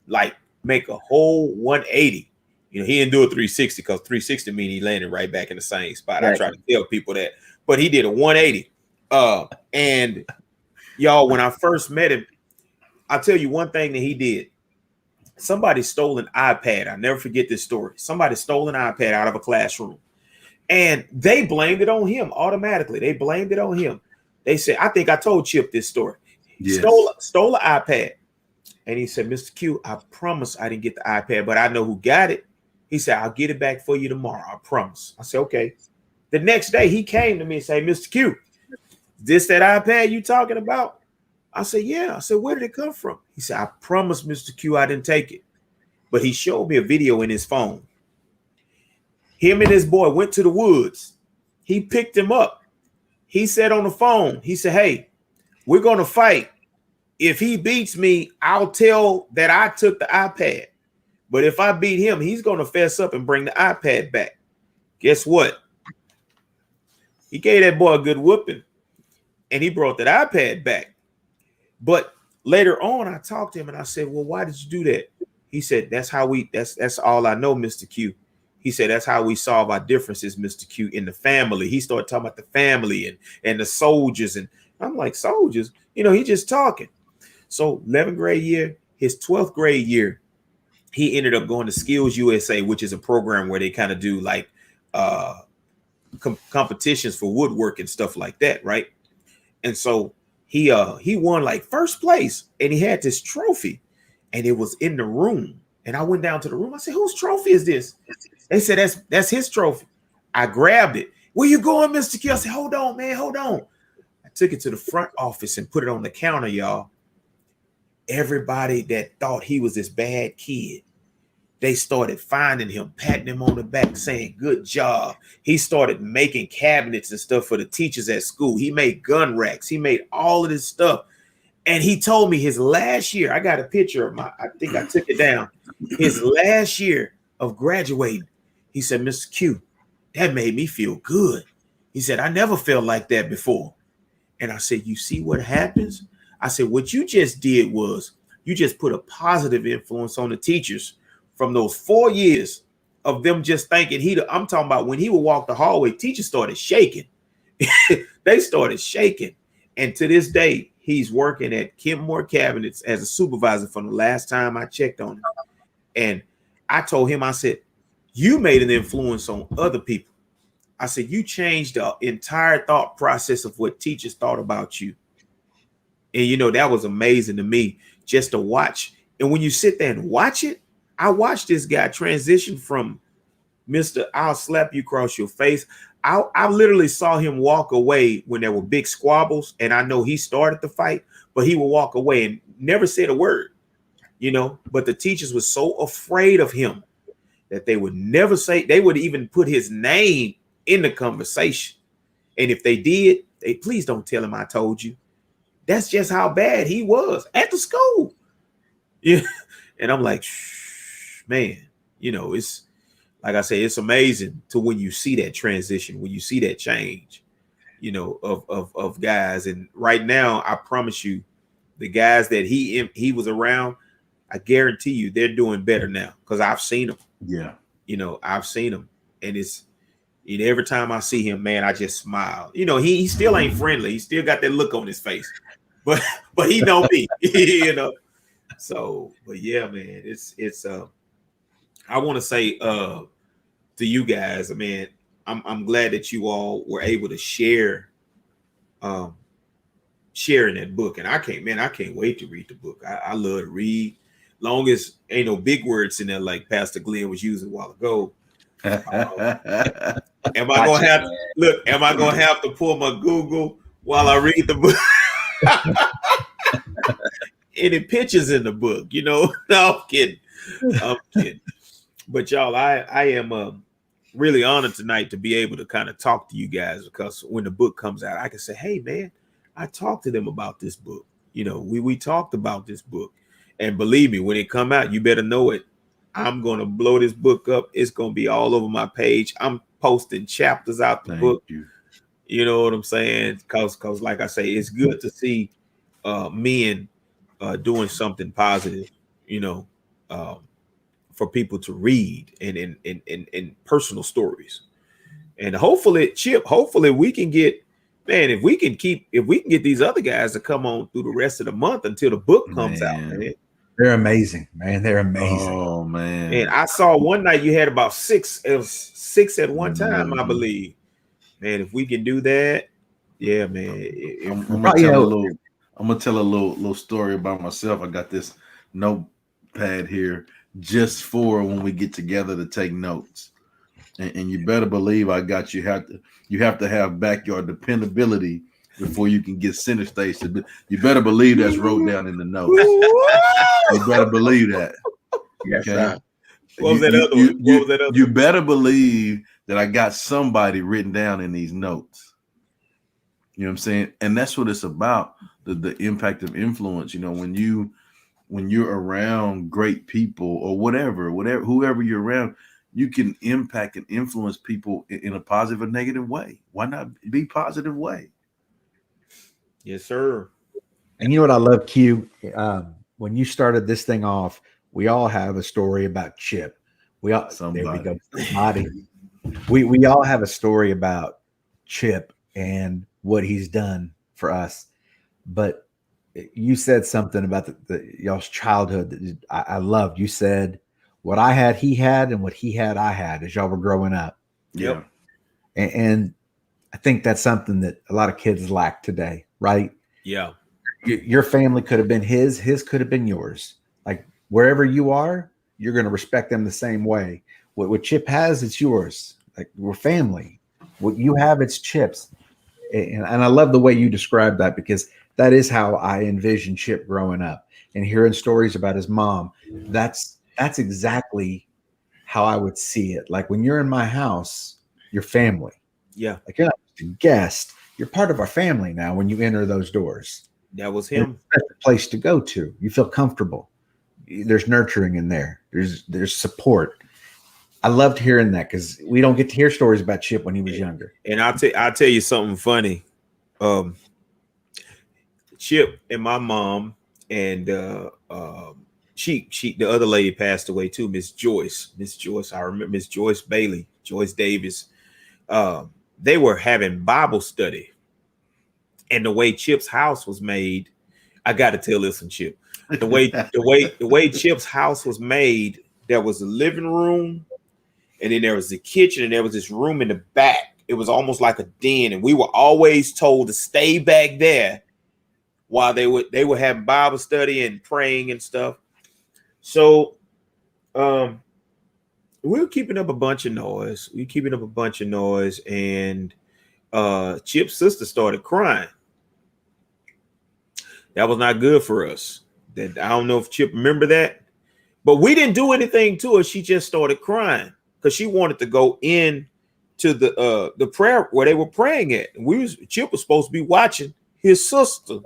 like make a whole 180. He didn't do a 360 because 360 mean he landed right back in the same spot. Right. I try to tell people that, but he did a 180. And y'all, when I first met him, I'll tell you one thing that he did. Somebody stole an iPad. I'll never forget this story. Somebody stole an iPad out of a classroom, and they blamed it on him automatically. They blamed it on him. They said, I think I told Chip this story. Yes. Stole an iPad. And he said, Mr. Q, I promise I didn't get the iPad, but I know who got it. He said, I'll get it back for you tomorrow. I promise. I said, okay. The next day he came to me and said, Mr. Q, this that iPad you talking about? I said, yeah. I said, where did it come from? He said, I promise, Mr. Q, I didn't take it. But he showed me a video in his phone. Him and his boy went to the woods. He picked him up. He said on the phone, he said, hey, we're going to fight. If he beats me, I'll tell that I took the iPad. But if I beat him, he's going to fess up and bring the iPad back. Guess what? He gave that boy a good whooping, and he brought that iPad back. But later on, I talked to him and I said, well, why did you do that? He said, that's all I know, Mr. Q. He said, that's how we solve our differences, Mr. Q, in the family. He started talking about the family and the soldiers. And I'm like, soldiers? He just talking. So 11th grade year, his 12th grade year, he ended up going to Skills USA, which is a program where they kind of do like competitions for woodwork and stuff like that, right? And so he won like first place, and he had this trophy, and it was in the room. And I went down to the room. I said, whose trophy is this? They said, that's his trophy. I grabbed it. Where you going, Mr. Q? I said, hold on, man, hold on. I took it to the front office and put it on the counter, y'all. Everybody that thought he was this bad kid, they started finding him, patting him on the back, saying, good job. He started making cabinets and stuff for the teachers at school. He made gun racks. He made all of this stuff. And he told me his last year, I got a picture of I think I took it down. His last year of graduating, he said, Mr. Q, that made me feel good. He said, I never felt like that before. And I said, you see what happens? I said, what you just did was you just put a positive influence on the teachers from those 4 years of them just thinking I'm talking about when he would walk the hallway, teachers started shaking. They started shaking. And to this day, he's working at Kenmore Cabinets as a supervisor from the last time I checked on him. And I told him, I said, you made an influence on other people. I said, you changed the entire thought process of what teachers thought about you. And, that was amazing to me just to watch. And when you sit there and watch it, I watched this guy transition from Mr. I'll slap you across your face. I literally saw him walk away when there were big squabbles, and I know he started the fight, but he would walk away and never said a word, but the teachers were so afraid of him that they would never say, they would even put his name in the conversation. And if they did, please don't tell him I told you. That's just how bad he was at the school. Yeah. And I'm like, man, it's like I say, it's amazing to when you see that transition, when you see that change, of guys. And right now, I promise you, the guys that he was around, I guarantee you they're doing better now because I've seen them. Yeah. I've seen them. And it's, every time I see him, man, I just smile. He still ain't friendly. He still got that look on his face, but he know me, So, but yeah, man, it's I want to say to you guys, man, I'm glad that you all were able to share sharing that book. And I can't wait to read the book. I love to read. long as ain't no big words in there like Pastor Glenn was using a while ago. Am I gonna have look? Am I gonna have to pull my Google while I read the book? Any pictures in the book? You know, no, I'm kidding. I'm kidding. But y'all, I am really honored tonight to be able to kind of talk to you guys, because when the book comes out, I can say, hey man, I talked to them about this book. You know, we talked about this book, and believe me, when it come out, you better know it. I'm gonna blow this book up. It's gonna be all over my page. I'm posting chapters out the book. You know what I'm saying? Cause like I say, it's good to see men doing something positive, you know, for people to read and personal stories. And hopefully, Chip, hopefully we can get, man, if we can get these other guys to come on through the rest of the month until the book comes out, man. They're amazing, man. They're amazing. Oh man. And I saw one night you had about six. It was six at one time, I believe. Man, if we can do that, yeah, man. I'm gonna tell a little story about myself. I got this notepad here just for when we get together to take notes. And you better believe I got you have to have backyard dependability before you can get center stage. You better believe that's wrote down in the notes. You better believe that. Yes, okay? What was that other one? What was that other You better believe that I got somebody written down in these notes. You know what I'm saying? And that's what it's about, the impact of influence. You know, when you're around great people or whoever you're around, you can impact and influence people in a positive or negative way. Why not be positive way? Yes, sir. And you know what I love, Q? When you started this thing off, we all have a story about Chip. There we go. Somebody. We all have a story about Chip and what he's done for us. But you said something about y'all's childhood that I loved. You said what I had, he had, and what he had, I had as y'all were growing up. Yep. And I think that's something that a lot of kids lack today, right? Yeah. Your family could have been his could have been yours. Like wherever you are, you're going to respect them the same way. What Chip has, it's yours. Like we're family. What you have, it's Chip's. And I love the way you described that, because that is how I envision Chip growing up and hearing stories about his mom. That's exactly how I would see it. Like when you're in my house, you're family. Yeah. Like you're not just a guest. You're part of our family now when you enter those doors. That was him. That's the place to go to. You feel comfortable. There's nurturing in there. There's support. I loved hearing that, because we don't get to hear stories about Chip when he was younger. And I'll tell you something funny. Chip and my mom and she the other lady passed away too, Miss Joyce. I remember Miss Joyce Bailey, Joyce Davis. They were having Bible study. And the way Chip's house was made, I got to tell this one, Chip. The way Chip's house was made, there was a living room, and then there was the kitchen, and there was this room in the back. It was almost like a den, and we were always told to stay back there while they were having Bible study and praying and stuff. So we were keeping up a bunch of noise. And Chip's sister started crying. That was not good for us. That I don't know if Chip remember that, but we didn't do anything to her. She just started crying because she wanted to go in to the prayer where they were praying at. And Chip was supposed to be watching his sister,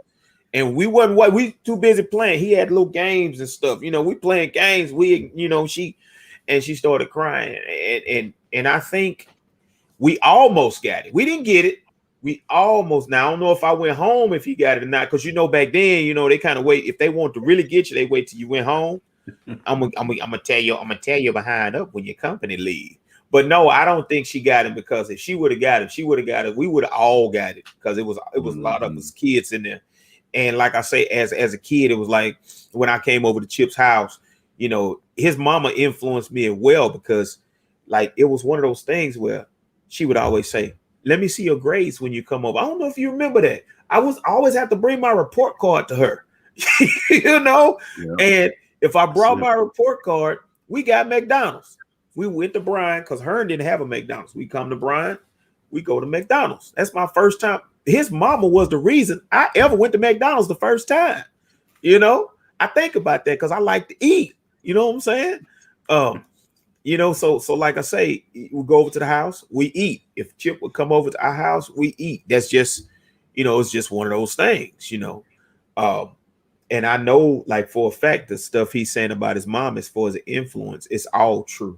and we wasn't. We too busy playing. He had little games and stuff. You know, we playing games. She started crying, and I think we almost got it. We didn't get it. We almost. Now I don't know if I went home if he got it or not, because back then, they kind of wait. If they want to really get you, they wait till you went home. I'm gonna tell you behind up when your company leave. But no, I don't think she got it, because if she would have got it, we would have all got it, because it was a lot of us kids in there. And like I say, as a kid, it was like when I came over to Chip's house, his mama influenced me as well, because like it was one of those things where she would always say, "Let me see your grades when you come over." I don't know if you remember that. I always have to bring my report card to her, Yeah. If I brought it. my report card, we got McDonald's. We went to Bryan because Hearn didn't have a McDonald's. We come to Bryan, we go to McDonald's. That's my first time. His mama was the reason I ever went to McDonald's the first time. You know, I think about that because I like to eat. You know what I'm saying? You know, so like I say, we go over to the house, we eat. If Chip would come over to our house, we eat. That's just, you know, it's just one of those things, you know. And I know, like, for a fact, the stuff he's saying about his mom as far as the influence, it's all true.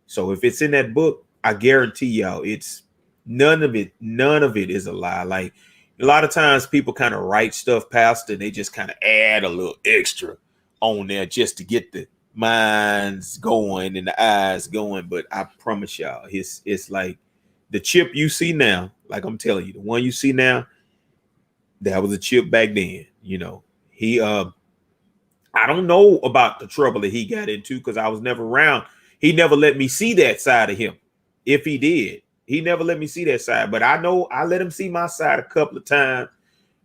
So if it's in that book, I guarantee y'all it's none of it is a lie. Like, a lot of times people kind of write stuff past and they just kind of add a little extra on there just to get the minds going and the eyes going. But I promise y'all, it's like the Chip you see now, like I'm telling you, the one you see now, that was a Chip back then. You know, he I don't know about the trouble that he got into because I was never around. He never let me see that side of him. If he did, he never let me see that side. But I know I let him see my side a couple of times.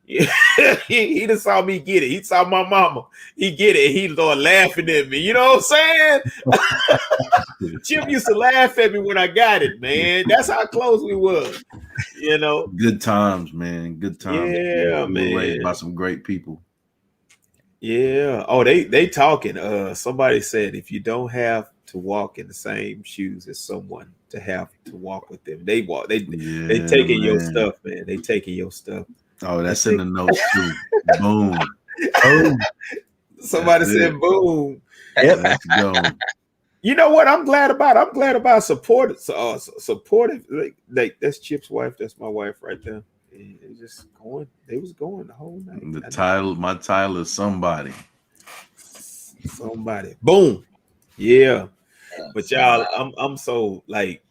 he just saw me get it. He saw my mama. He get it. He started laughing at me. You know what I'm saying? Chip used to laugh at me when I got it, man. That's how close we was. You know, Good times, man. Good times. Yeah, We were raised man. by some great people. Yeah. Oh, they talking. Somebody said if you don't have to walk in the same shoes as someone to have to walk with them, they walk. They taking your man. stuff, man. They taking your stuff. Oh, that's in the notes too. Boom. Oh, Somebody That's said, it. "Boom." Let's go. You know what? I'm glad about. I'm glad about supportive. Like that's Chip's wife. That's my wife right there. And it was just going. They was going the whole night. My title is somebody. Somebody. Boom. Yeah. But y'all, I'm so like,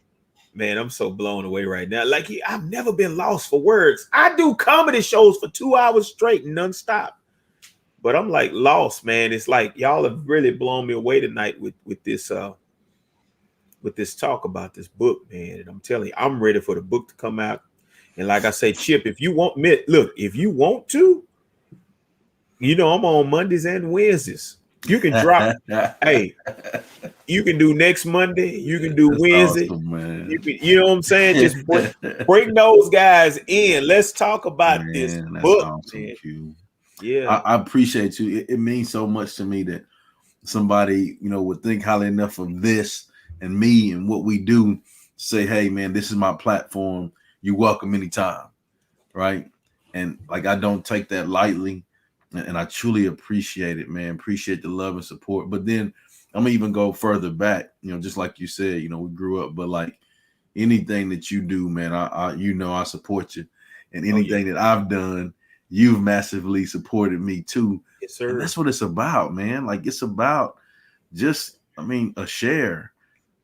man, I'm so blown away right now. Like, I've never been lost for words. I do comedy shows for 2 hours straight, nonstop. But I'm like lost, man. It's like y'all have really blown me away tonight with this talk about this book, man. And I'm telling you, I'm ready for the book to come out. And like I say, Chip, if you want me, look, if you want to, you know, I'm on Mondays and Wednesdays. You can drop. Hey, you can do next Monday. You can do That's Wednesday. awesome, man. You know what I'm saying? Just bring those guys in. Let's talk about Man, this that's book, awesome, man. Q. Yeah. I appreciate you. It means so much to me that somebody, you know, would think highly enough of this and me and what we do. Say, hey, man, this is my platform. You're welcome anytime, right? And like, I don't take that lightly, and I truly appreciate it, man. Appreciate the love and support. But then I'm gonna even go further back, you know, just like you said, you know, we grew up, but like anything that you do, man, I you know, I support you, and anything that I've done, you've massively supported me too. Yes, sir. And that's what it's about, man. Like, it's about just, I mean, a share,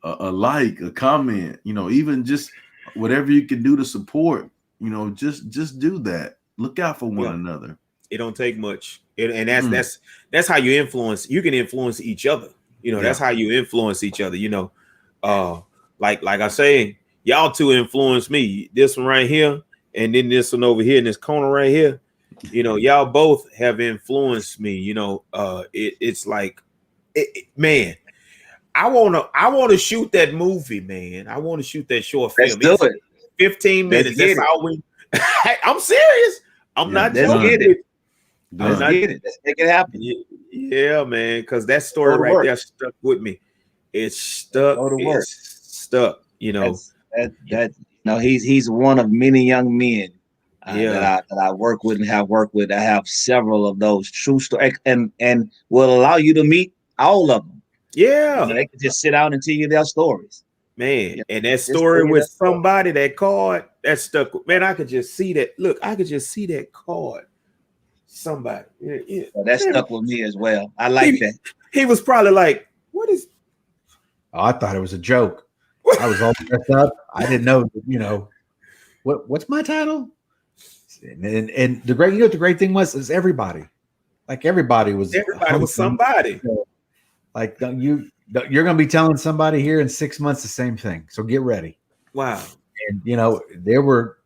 a like, a comment, you know, even just whatever you can do to support, you know, just do that. Look out for one another. It don't take much. And that's how you influence. You can influence each other. You know, that's how you influence each other. You know, like I say, y'all two influence me. This one right here, and then this one over here in this corner right here. You know, y'all both have influenced me. You know, it's like, man, I wanna shoot that movie, man. I want to shoot that short film. Let's do it. 15 minutes. That's all we. I'm serious. I'm not joking. Let's get it. Let's make it happen. Yeah, man. Because that story right there stuck with me. It's stuck. It's stuck. You know. That no, he's one of many young men that I work with and have worked with. I have several of those true stories, and will allow you to meet all of them. Yeah, they can just sit down and tell you their stories, man. And that story with somebody, that card, that stuck. Man, I could just see that. Look, I could just see that card. Somebody, that stuck with me as well. I like that. He was probably like, "What is?" Oh, I thought it was a joke. I was all messed up. I didn't know. You know, what's my title? And the great, you know, what the great thing was is everybody was somebody. Like you're going to be telling somebody here in 6 months the same thing. So get ready. Wow. And you know, there were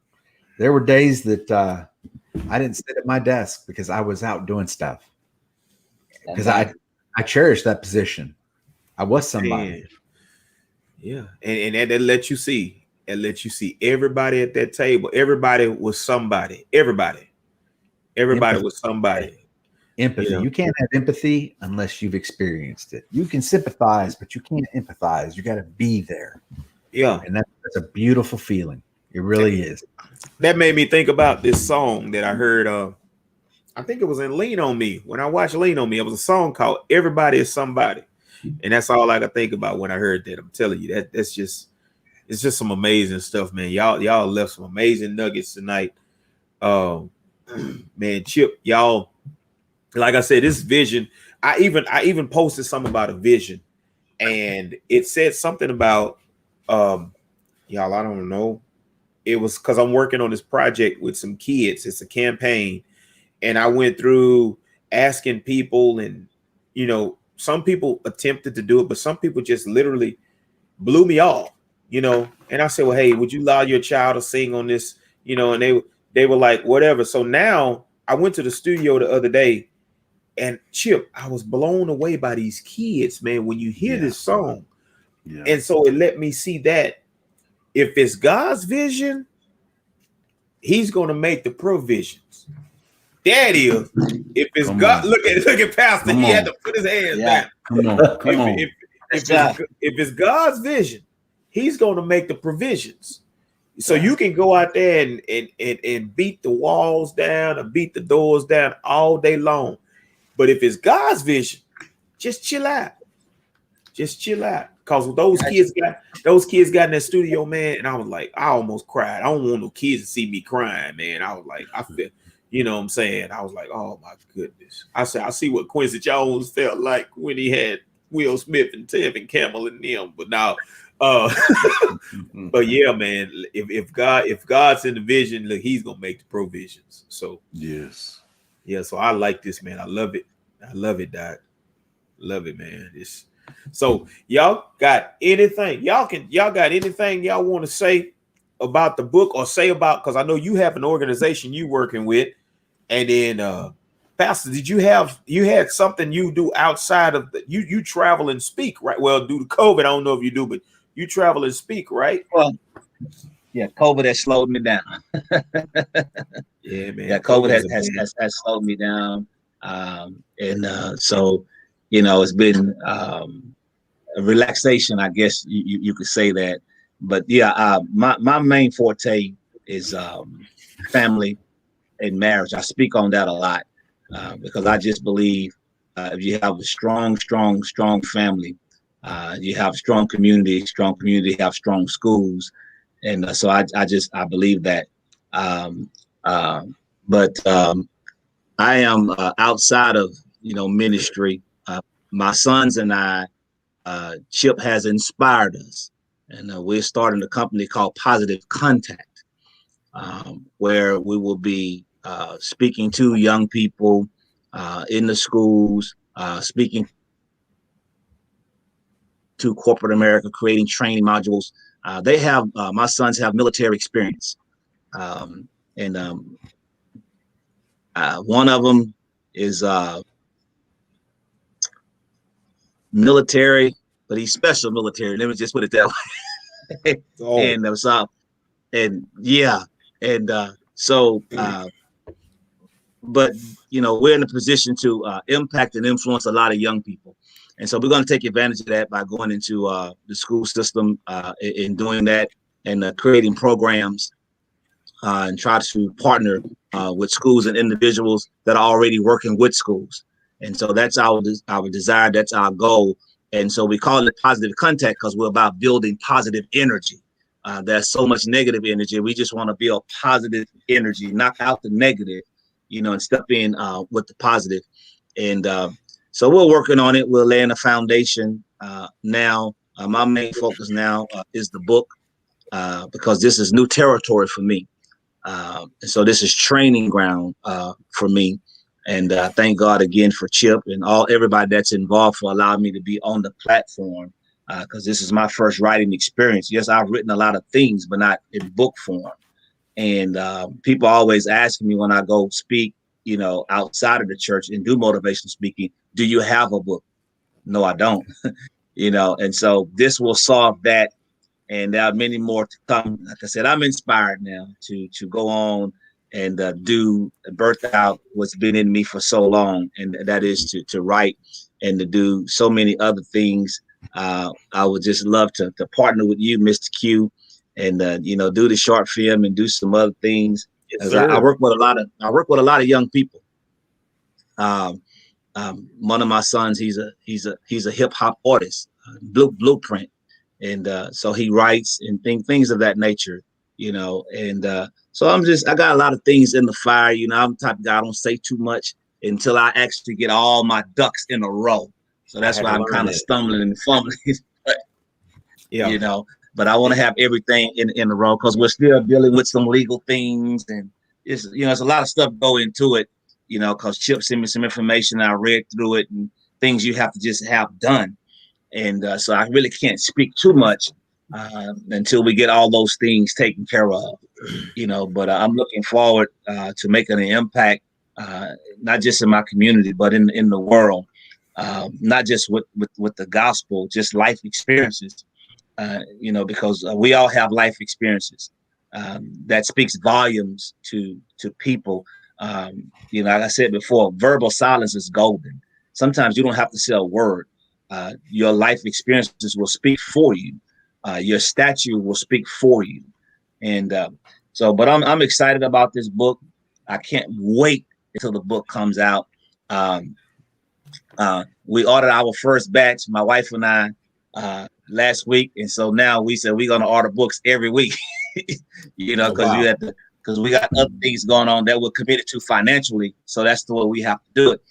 days that I didn't sit at my desk because I was out doing stuff. Because I cherish that position. I was somebody. Man. Yeah, and that let you see. It let you see everybody at that table. Everybody was somebody. Everybody Empathy. was somebody. Empathy. Yeah, You can't have empathy unless you've experienced it. You can sympathize, but you can't empathize. You got to be there. yeah. And that's a beautiful feeling. It really is. That made me think about this song that I heard. I think it was in Lean on Me. When I watched Lean on Me, it was a song called "Everybody Is Somebody," and that's all I could think about when I heard that. I'm telling you, that's just it's just some amazing stuff, man. Y'all left some amazing nuggets tonight. Um, man, Chip, y'all, like I said, this vision. I even posted something about a vision, and it said something about y'all. I don't know. It was because I'm working on this project with some kids. It's a campaign, and I went through asking people, and some people attempted to do it, but some people just literally blew me off. And I said, well, hey, would you allow your child to sing on this? And they were like, whatever. So now I went to the studio the other day, and Chip, I was blown away by these kids, man. When you hear this song, and so it let me see that if it's God's vision, He's going to make the provisions. That is, if it's God, look at Pastor. He had to put his hands down. Come on. If it's God's vision, He's going to make the provisions. So you can go out there and beat the walls down or beat the doors down all day long. But if it's God's vision, just chill out. Just chill out. Because those kids got in that studio, man, and I was like, I almost cried. I don't want no kids to see me crying, man. I was like, I feel, you know what I'm saying? I was like, oh my goodness. I said, I see what Quincy Jones felt like when he had Will Smith and Tevin Campbell and them. But now, but yeah, man, if God's in the vision, look, He's gonna make the provisions. So yes. Yeah, so I like this, man. I love it. Doc. Love it, man. So y'all got anything? Y'all got anything y'all want to say about the book, or say about, because I know you have an organization you working with, and then Pastor, did you had something you do outside of you travel and speak, right? Well, due to COVID, I don't know if you do, but you travel and speak, right? Well, yeah, COVID has slowed me down. Yeah, man. Yeah, COVID has slowed me down, so it's been a relaxation, I guess you could say that. But yeah, my main forte is family and marriage. I speak on that a lot because I just believe if you have a strong family, you have strong community have strong schools, and so I believe that. But I am outside of ministry. My sons and I, Chip has inspired us, and we're starting a company called Positive Contact, where we will be speaking to young people in the schools, speaking to corporate America, creating training modules. They have my sons have military experience, and one of them is military, but he's special military. Let me just put it that way. But we're in a position to impact and influence a lot of young people, and so we're going to take advantage of that by going into the school system in doing that, and creating programs and try to partner with schools and individuals that are already working with schools. And so that's our desire, that's our goal. And so we call it Positive Contact because we're about building positive energy. There's so much negative energy. We just want to build positive energy, knock out the negative, and step in with the positive. And so we're working on it. We're laying a foundation now. My main focus now is the book because this is new territory for me. And so this is training ground for me. And thank God again for Chip and everybody that's involved for allowing me to be on the platform because this is my first writing experience. Yes, I've written a lot of things, but not in book form. And people always ask me when I go speak, outside of the church and do motivational speaking, do you have a book? No, I don't. And so this will solve that. And there are many more to come. Like I said, I'm inspired now to go on and birth out what's been in me for so long, and that is to write and to do so many other things. I would just love to partner with you, Mr. Q, and do the short film and do some other things. Yes, As I sir. work with a lot of young people. One of my sons, he's a hip hop artist, Blueprint, and so he writes and things of that nature, And so I got a lot of things in the fire. I'm the type of guy, I don't say too much until I actually get all my ducks in a row. So I that's had why to I'm learn kind of that. stumbling and fumbling. but, Yeah. but I want to have everything in a row because we're still dealing with some legal things, and it's a lot of stuff go into it. Because Chip sent me some information. I read through it and things you have to just have done. And so I really can't speak too much until we get all those things taken care of, But I'm looking forward to making an impact, not just in my community, but in the world, not just with the gospel, just life experiences, because we all have life experiences that speaks volumes to people. Like I said before, verbal silence is golden. Sometimes you don't have to say a word. Your life experiences will speak for you. Your statue will speak for you. And but I'm excited about this book. I can't wait until the book comes out. We ordered our first batch, my wife and I, last week, and so now we said we're gonna order books every week. Oh, because wow. we got other things going on that we're committed to financially. So that's the way we have to do it.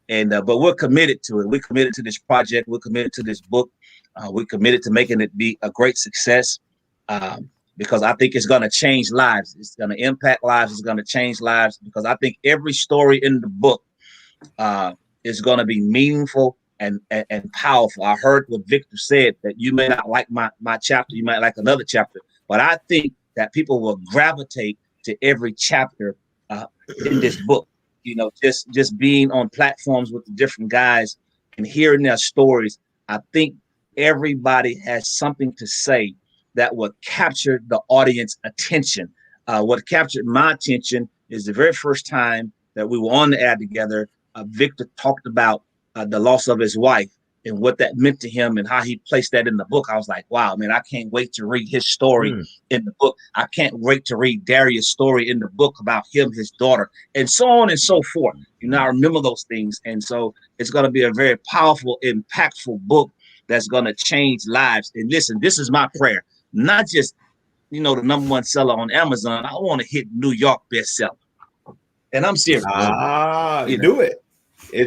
And but we're committed to it. We're committed to this project. We're committed to this book. We're committed to making it be a great success. Because I think it's going to change lives. It's going to impact lives. It's going to change lives because I think every story in the book is going to be meaningful and powerful. I heard what Victor said, that you may not like my chapter, you might like another chapter, but I think that people will gravitate to every chapter in this book. Just being on platforms with the different guys and hearing their stories, I think everybody has something to say that will capture the audience attention. What captured my attention is the very first time that we were on the ad together, Victor talked about the loss of his wife and what that meant to him and how he placed that in the book. I was like, wow, man, I can't wait to read his story in the book. I can't wait to read Darius' story in the book about him, his daughter, and so on and so forth. I remember those things. And so it's going to be a very powerful, impactful book that's going to change lives. And listen, this is my prayer, not just, the #1 seller on Amazon. I want to hit New York bestseller. And I'm serious. Do it.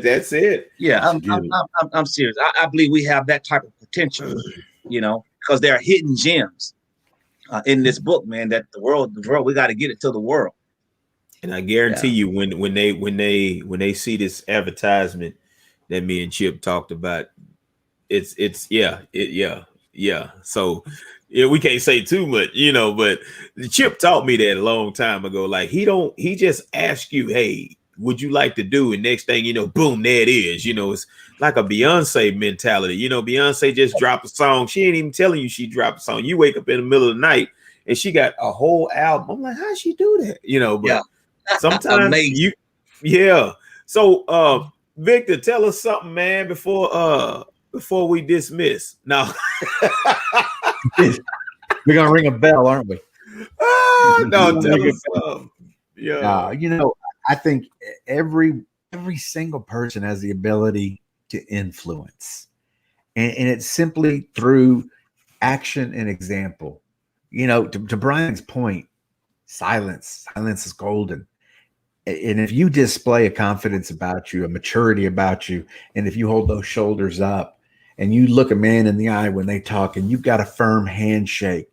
That's it. Yeah, I'm serious. I believe we have that type of potential, because there are hidden gems in this book, man, that the world, we got to get it to the world. And I guarantee you, when they see this advertisement that me and Chip talked about, it's So we can't say too much, but Chip taught me that a long time ago. Like he just asks you, hey, would you like to do? And next thing you know, boom, there it is. It's like a Beyonce mentality. Beyonce just dropped a song. She ain't even telling you she dropped a song. You wake up in the middle of the night and she got a whole album. I'm like, how'd she do that? But sometimes So Victor, tell us something, man, before we dismiss. Now We're gonna ring a bell, aren't we? No, tell us something. I think every single person has the ability to influence, and it's simply through action and example. To Bryan's point, silence is golden. And if you display a confidence about you, a maturity about you, and if you hold those shoulders up and you look a man in the eye when they talk and you've got a firm handshake,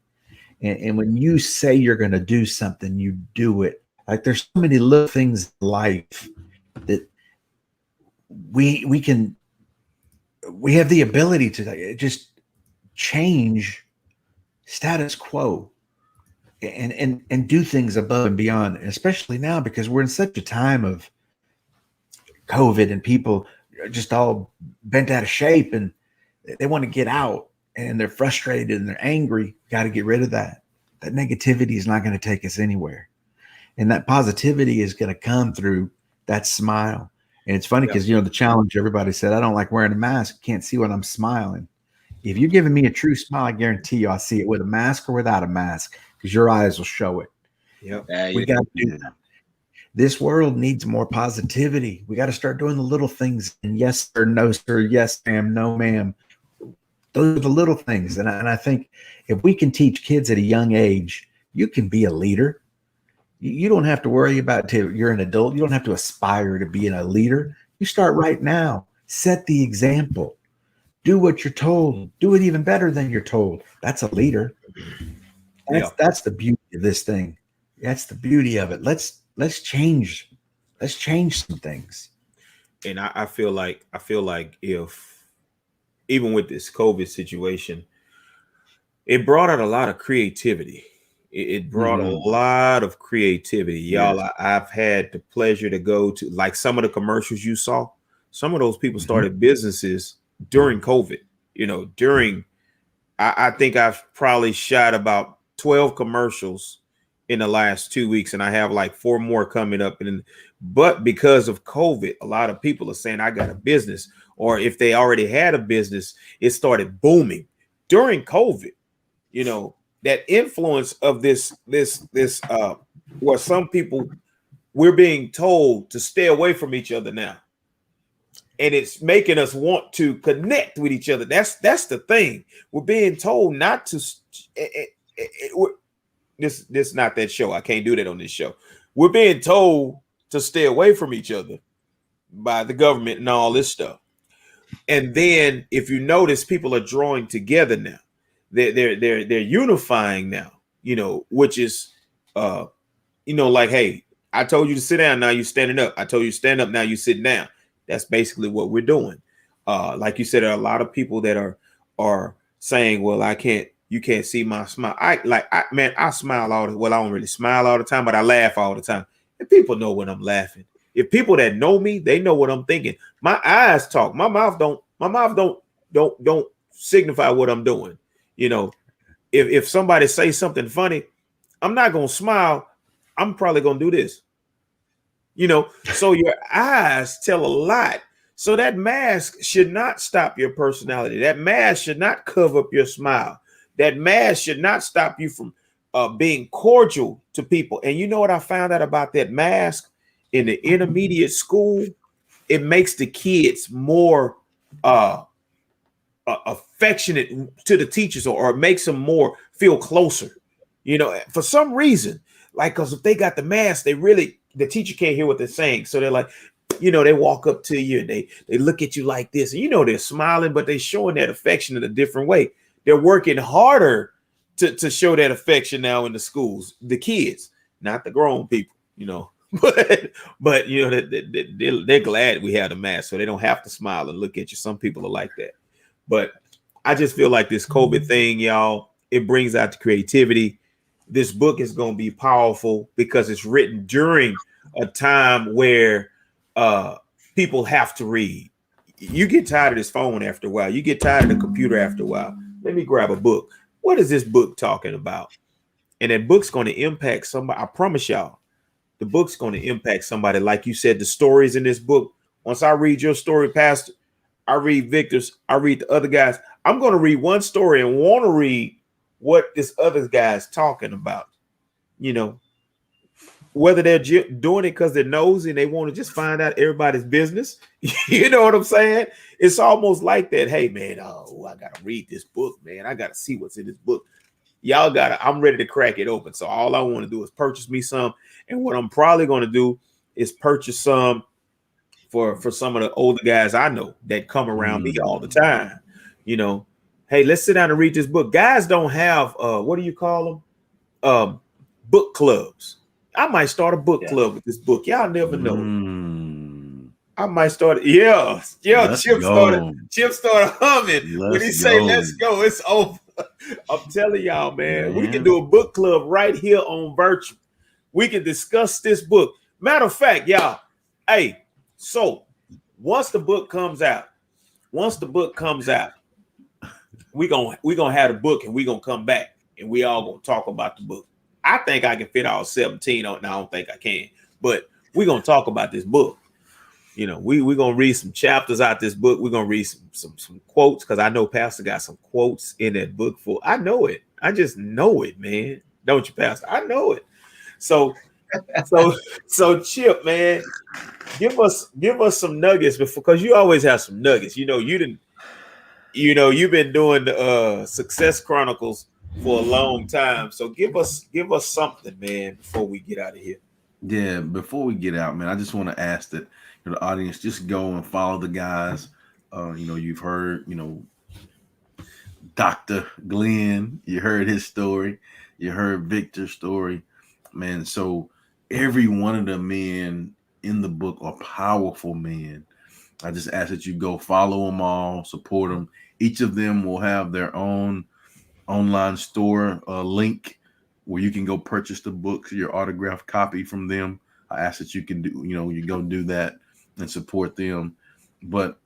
and when you say you're going to do something, you do it. Like there's so many little things in life that we have the ability to just change status quo and do things above and beyond, especially now because we're in such a time of COVID and people just all bent out of shape and they want to get out and they're frustrated and they're angry. Got to get rid of that. That negativity is not going to take us anywhere. And that positivity is going to come through that smile. And it's funny because, the challenge, everybody said, I don't like wearing a mask. Can't see when I'm smiling. If you're giving me a true smile, I guarantee you I'll see it with a mask or without a mask because your eyes will show it. We got to do that. This world needs more positivity. We got to start doing the little things. And yes, sir, no, sir, yes, ma'am, no, ma'am. Those are the little things. And I think if we can teach kids at a young age, you can be a leader. You don't have to worry about you're an adult. You don't have to aspire to be a leader. You start right now. Set the example. Do what you're told. Do it even better than you're told. That's a leader. That's the beauty of this thing. That's the beauty of it. Let's change some things. And I feel like if even with this COVID situation, it brought out a lot of creativity. It brought a lot of creativity, y'all. Yes. I've had the pleasure to go to like some of the commercials you saw. Some of those people started businesses during COVID. I think I've probably shot about 12 commercials in the last 2 weeks, and I have like 4 more coming up. But because of COVID, a lot of people are saying I got a business, or if they already had a business, it started booming during COVID. That influence of this where some people, we're being told to stay away from each other now. And it's making us want to connect with each other. That's the thing. We're being told not to. This is not that show. I can't do that on this show. We're being told to stay away from each other by the government and all this stuff. And then, if you notice, people are drawing together now. They're unifying now. Which is, like, hey, I told you to sit down. Now you're standing up. I told you to stand up. Now you're sitting down. That's basically what we're doing. Like you said, there are a lot of people that are saying, well, you can't see my smile. I smile I don't really smile all the time, but I laugh all the time. And people know when I'm laughing. If people that know me, they know what I'm thinking. My eyes talk. My mouth don't signify what I'm doing. If somebody says something funny, I'm not going to smile. I'm probably going to do this. So your eyes tell a lot. So that mask should not stop your personality. That mask should not cover up your smile. That mask should not stop you from being cordial to people. And you know what I found out about that mask in the intermediate school? It makes the kids more affectionate to the teachers, or it makes them more feel closer. For some reason, like, because if they got the mask, the teacher can't hear what they're saying. So they're like, they walk up to you and they look at you like this, and they're smiling, but they're showing that affection in a different way. They're working harder to show that affection now in the schools, the kids, not the grown people, but they're glad we have the mask, so they don't have to smile and look at you. Some people are like that. But I just feel like this COVID thing, y'all, it brings out the creativity. This book is going to be powerful because it's written during a time where people have to read. You get tired of this phone after a while. You get tired of the computer after a while. Let me grab a book. What is this book talking about? And that book's going to impact somebody. I promise y'all, the book's going to impact somebody. Like you said, the stories in this book. Once I read your story, Pastor, I read Victor's, I read the other guys. I'm going to read one story and want to read what this other guy's talking about. Whether they're doing it because they're nosy and they want to just find out everybody's business. You know what I'm saying? It's almost like that. Hey, man, I got to read this book, man. I got to see what's in this book. I'm ready to crack it open. So all I want to do is purchase me some. And what I'm probably going to do is purchase some for some of the older guys I know that come around me all the time. Hey, let's sit down and read this book. Guys don't have, what do you call them? Book clubs. I might start a book club with this book. Y'all never know. I might start. Yeah. Chip started humming when he say, let's go. It's over. I'm telling y'all, man, we can do a book club right here on Virtual. We can discuss this book. Matter of fact, y'all, hey, so once the book comes out, we gonna have the book and we gonna come back and we all gonna talk about the book. I think I can fit all 17 on. Now I don't think I can, but we gonna talk about this book. You know, we gonna read some chapters out this book. We're gonna read some quotes because I know Pastor got some quotes in that book. I know it. I just know it, man. Don't you, Pastor? I know it. So Chip, man, give us some nuggets because you always have some nuggets. You know, you've been doing the Success Chronicles for a long time. So give us something, man, before we get out of here. Yeah, before we get out, man, I just want to ask that the audience just go and follow the guys. You've heard, Dr. Glenn, you heard his story, you heard Victor's story, man. So every one of the men in the book are powerful men. I just ask that you go follow them all, support them. Each of them will have their own online store link where you can go purchase the books, your autographed copy from them. I ask that you can do, you go do that and support them. But,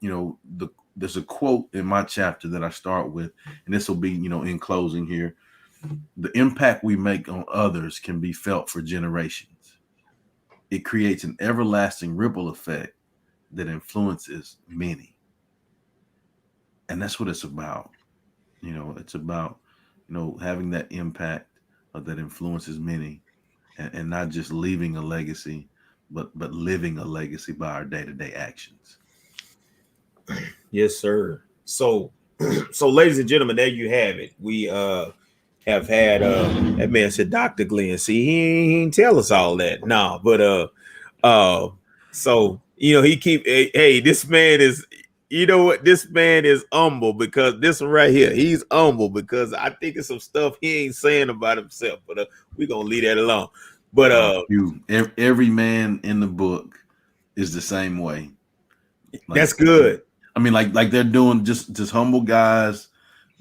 there's a quote in my chapter that I start with, and this will be, in closing here. The impact we make on others can be felt for generations. It creates an everlasting ripple effect that influences many. And that's what it's about. It's about, having that impact that influences many and not just leaving a legacy, but living a legacy by our day-to-day actions. Yes, sir. So ladies and gentlemen, there you have it. We have had that man said Dr. Glenn. See, he ain't tell us all that. No, but so he keep hey, this man is, you know what, this man is humble because this one right here, he's humble because I think it's some stuff he ain't saying about himself, but we're gonna leave that alone. But every man in the book is the same way. That's good. I mean, like they're doing just humble guys,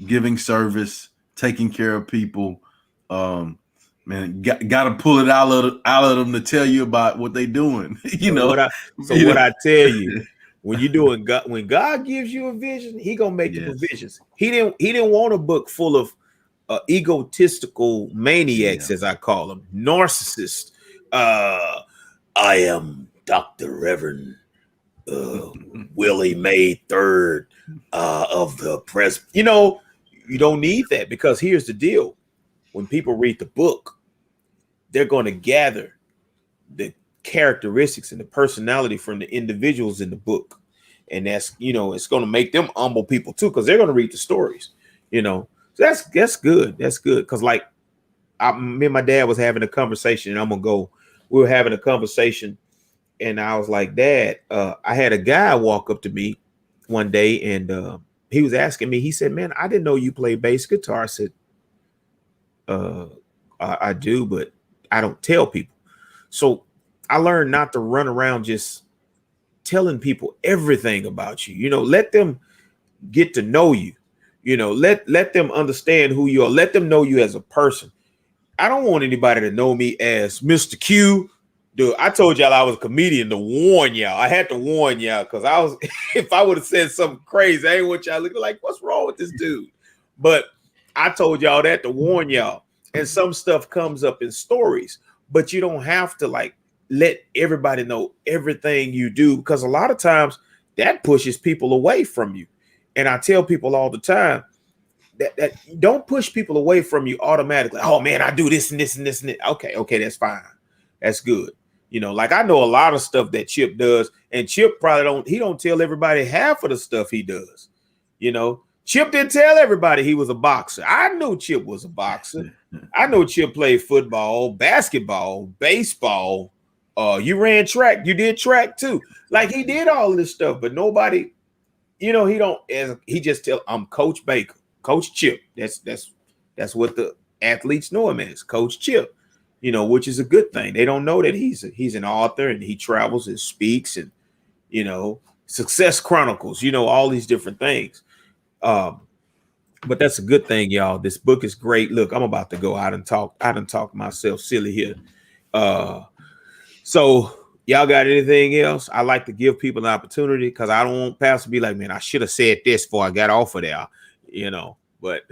giving service, taking care of people. Man, got to pull it out of them to tell you about what they're doing. What I tell you, when God gives you a vision, He gonna make the provisions. He didn't want a book full of egotistical maniacs, as I call them, narcissists. I am Dr. Reverend Willie May III of the press. You don't need that, because here's the deal. When people read the book, they're going to gather the characteristics and the personality from the individuals in the book. And that's, it's going to make them humble people too, because they're going to read the stories, So that's good. That's good. Because me and my dad was having a conversation, and we were having a conversation. And I was like, Dad, I had a guy walk up to me one day, and he was asking me, he said, man, I didn't know you play bass guitar. I said, I do, but I don't tell people. So I learned not to run around just telling people everything about you. Let them get to know you. Let them understand who you are. Let them know you as a person. I don't want anybody to know me as Mr. Q. Dude, I told y'all I was a comedian to warn y'all. I had to warn y'all because if I would have said something crazy, I ain't want y'all looking like, what's wrong with this dude? But I told y'all that to warn y'all. And some stuff comes up in stories, but you don't have to let everybody know everything you do, because a lot of times that pushes people away from you. And I tell people all the time that don't push people away from you automatically. Oh man, I do this and this and this and that. Okay, that's fine. That's good. I know a lot of stuff that Chip does, and Chip probably don't tell everybody half of the stuff he does. Chip didn't tell everybody he was a boxer. I knew Chip was a boxer. I know Chip played football, basketball, baseball. You ran track. You did track too. He did all this stuff, but nobody, he just tell, I'm Coach Baker, Coach Chip. That's what the athletes know him as, Coach Chip. Which is a good thing. They don't know that he's an author, and he travels and speaks, and Success Chronicles, all these different things. But that's a good thing, y'all. This book is great. Look, I'm about to go out and talk. I done talk myself silly here. So Y'all got anything else? I like to give people an opportunity because I don't want Pastor to be like, man, I should have said this before I got off of there, you know. But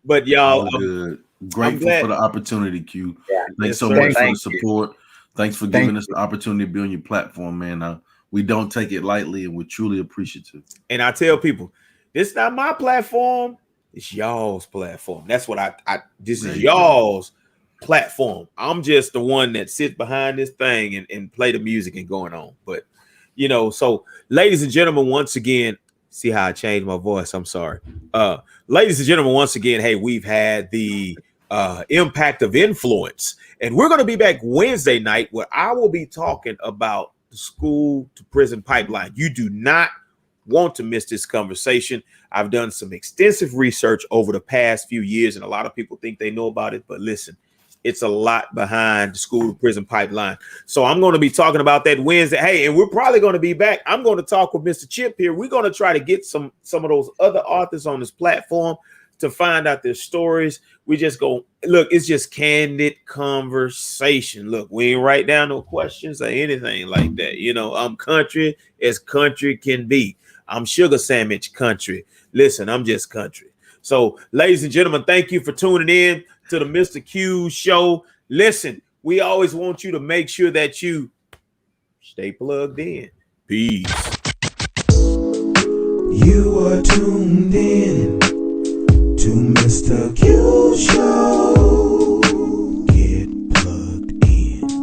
but y'all, good. Grateful for the opportunity, Q. Yeah. Thanks so much for the support. Thanks for giving us the opportunity to be on your platform, man. We don't take it lightly, and we're truly appreciative. And I tell people, this is not my platform. It's y'all's platform. That's what this is y'all's platform. I'm just the one that sits behind this thing and play the music and going on. But, you know, so ladies and gentlemen, once again, see how I changed my voice. I'm sorry. Ladies and gentlemen, once again, hey, we've had the impact of influence. And we're going to be back Wednesday night where I will be talking about the school to prison pipeline. You do not want to miss this conversation. I've done some extensive research over the past few years, and a lot of people think they know about it, but listen, it's a lot behind the school to prison pipeline. So I'm going to be talking about that Wednesday. Hey, and we're probably going to be back. I'm going to talk with Mr. Chip here. We're going to try to get some of those other authors on this platform to find out their stories. We just go, look, it's just candid conversation. Look, we ain't write down no questions or anything like that. You know, I'm country as country can be. I'm sugar sandwich country. Listen, I'm just country. So, ladies and gentlemen, thank you for tuning in to the Mr. Q show. Listen, we always want you to make sure that you stay plugged in. Peace. You are tuned in to Mr. Q show.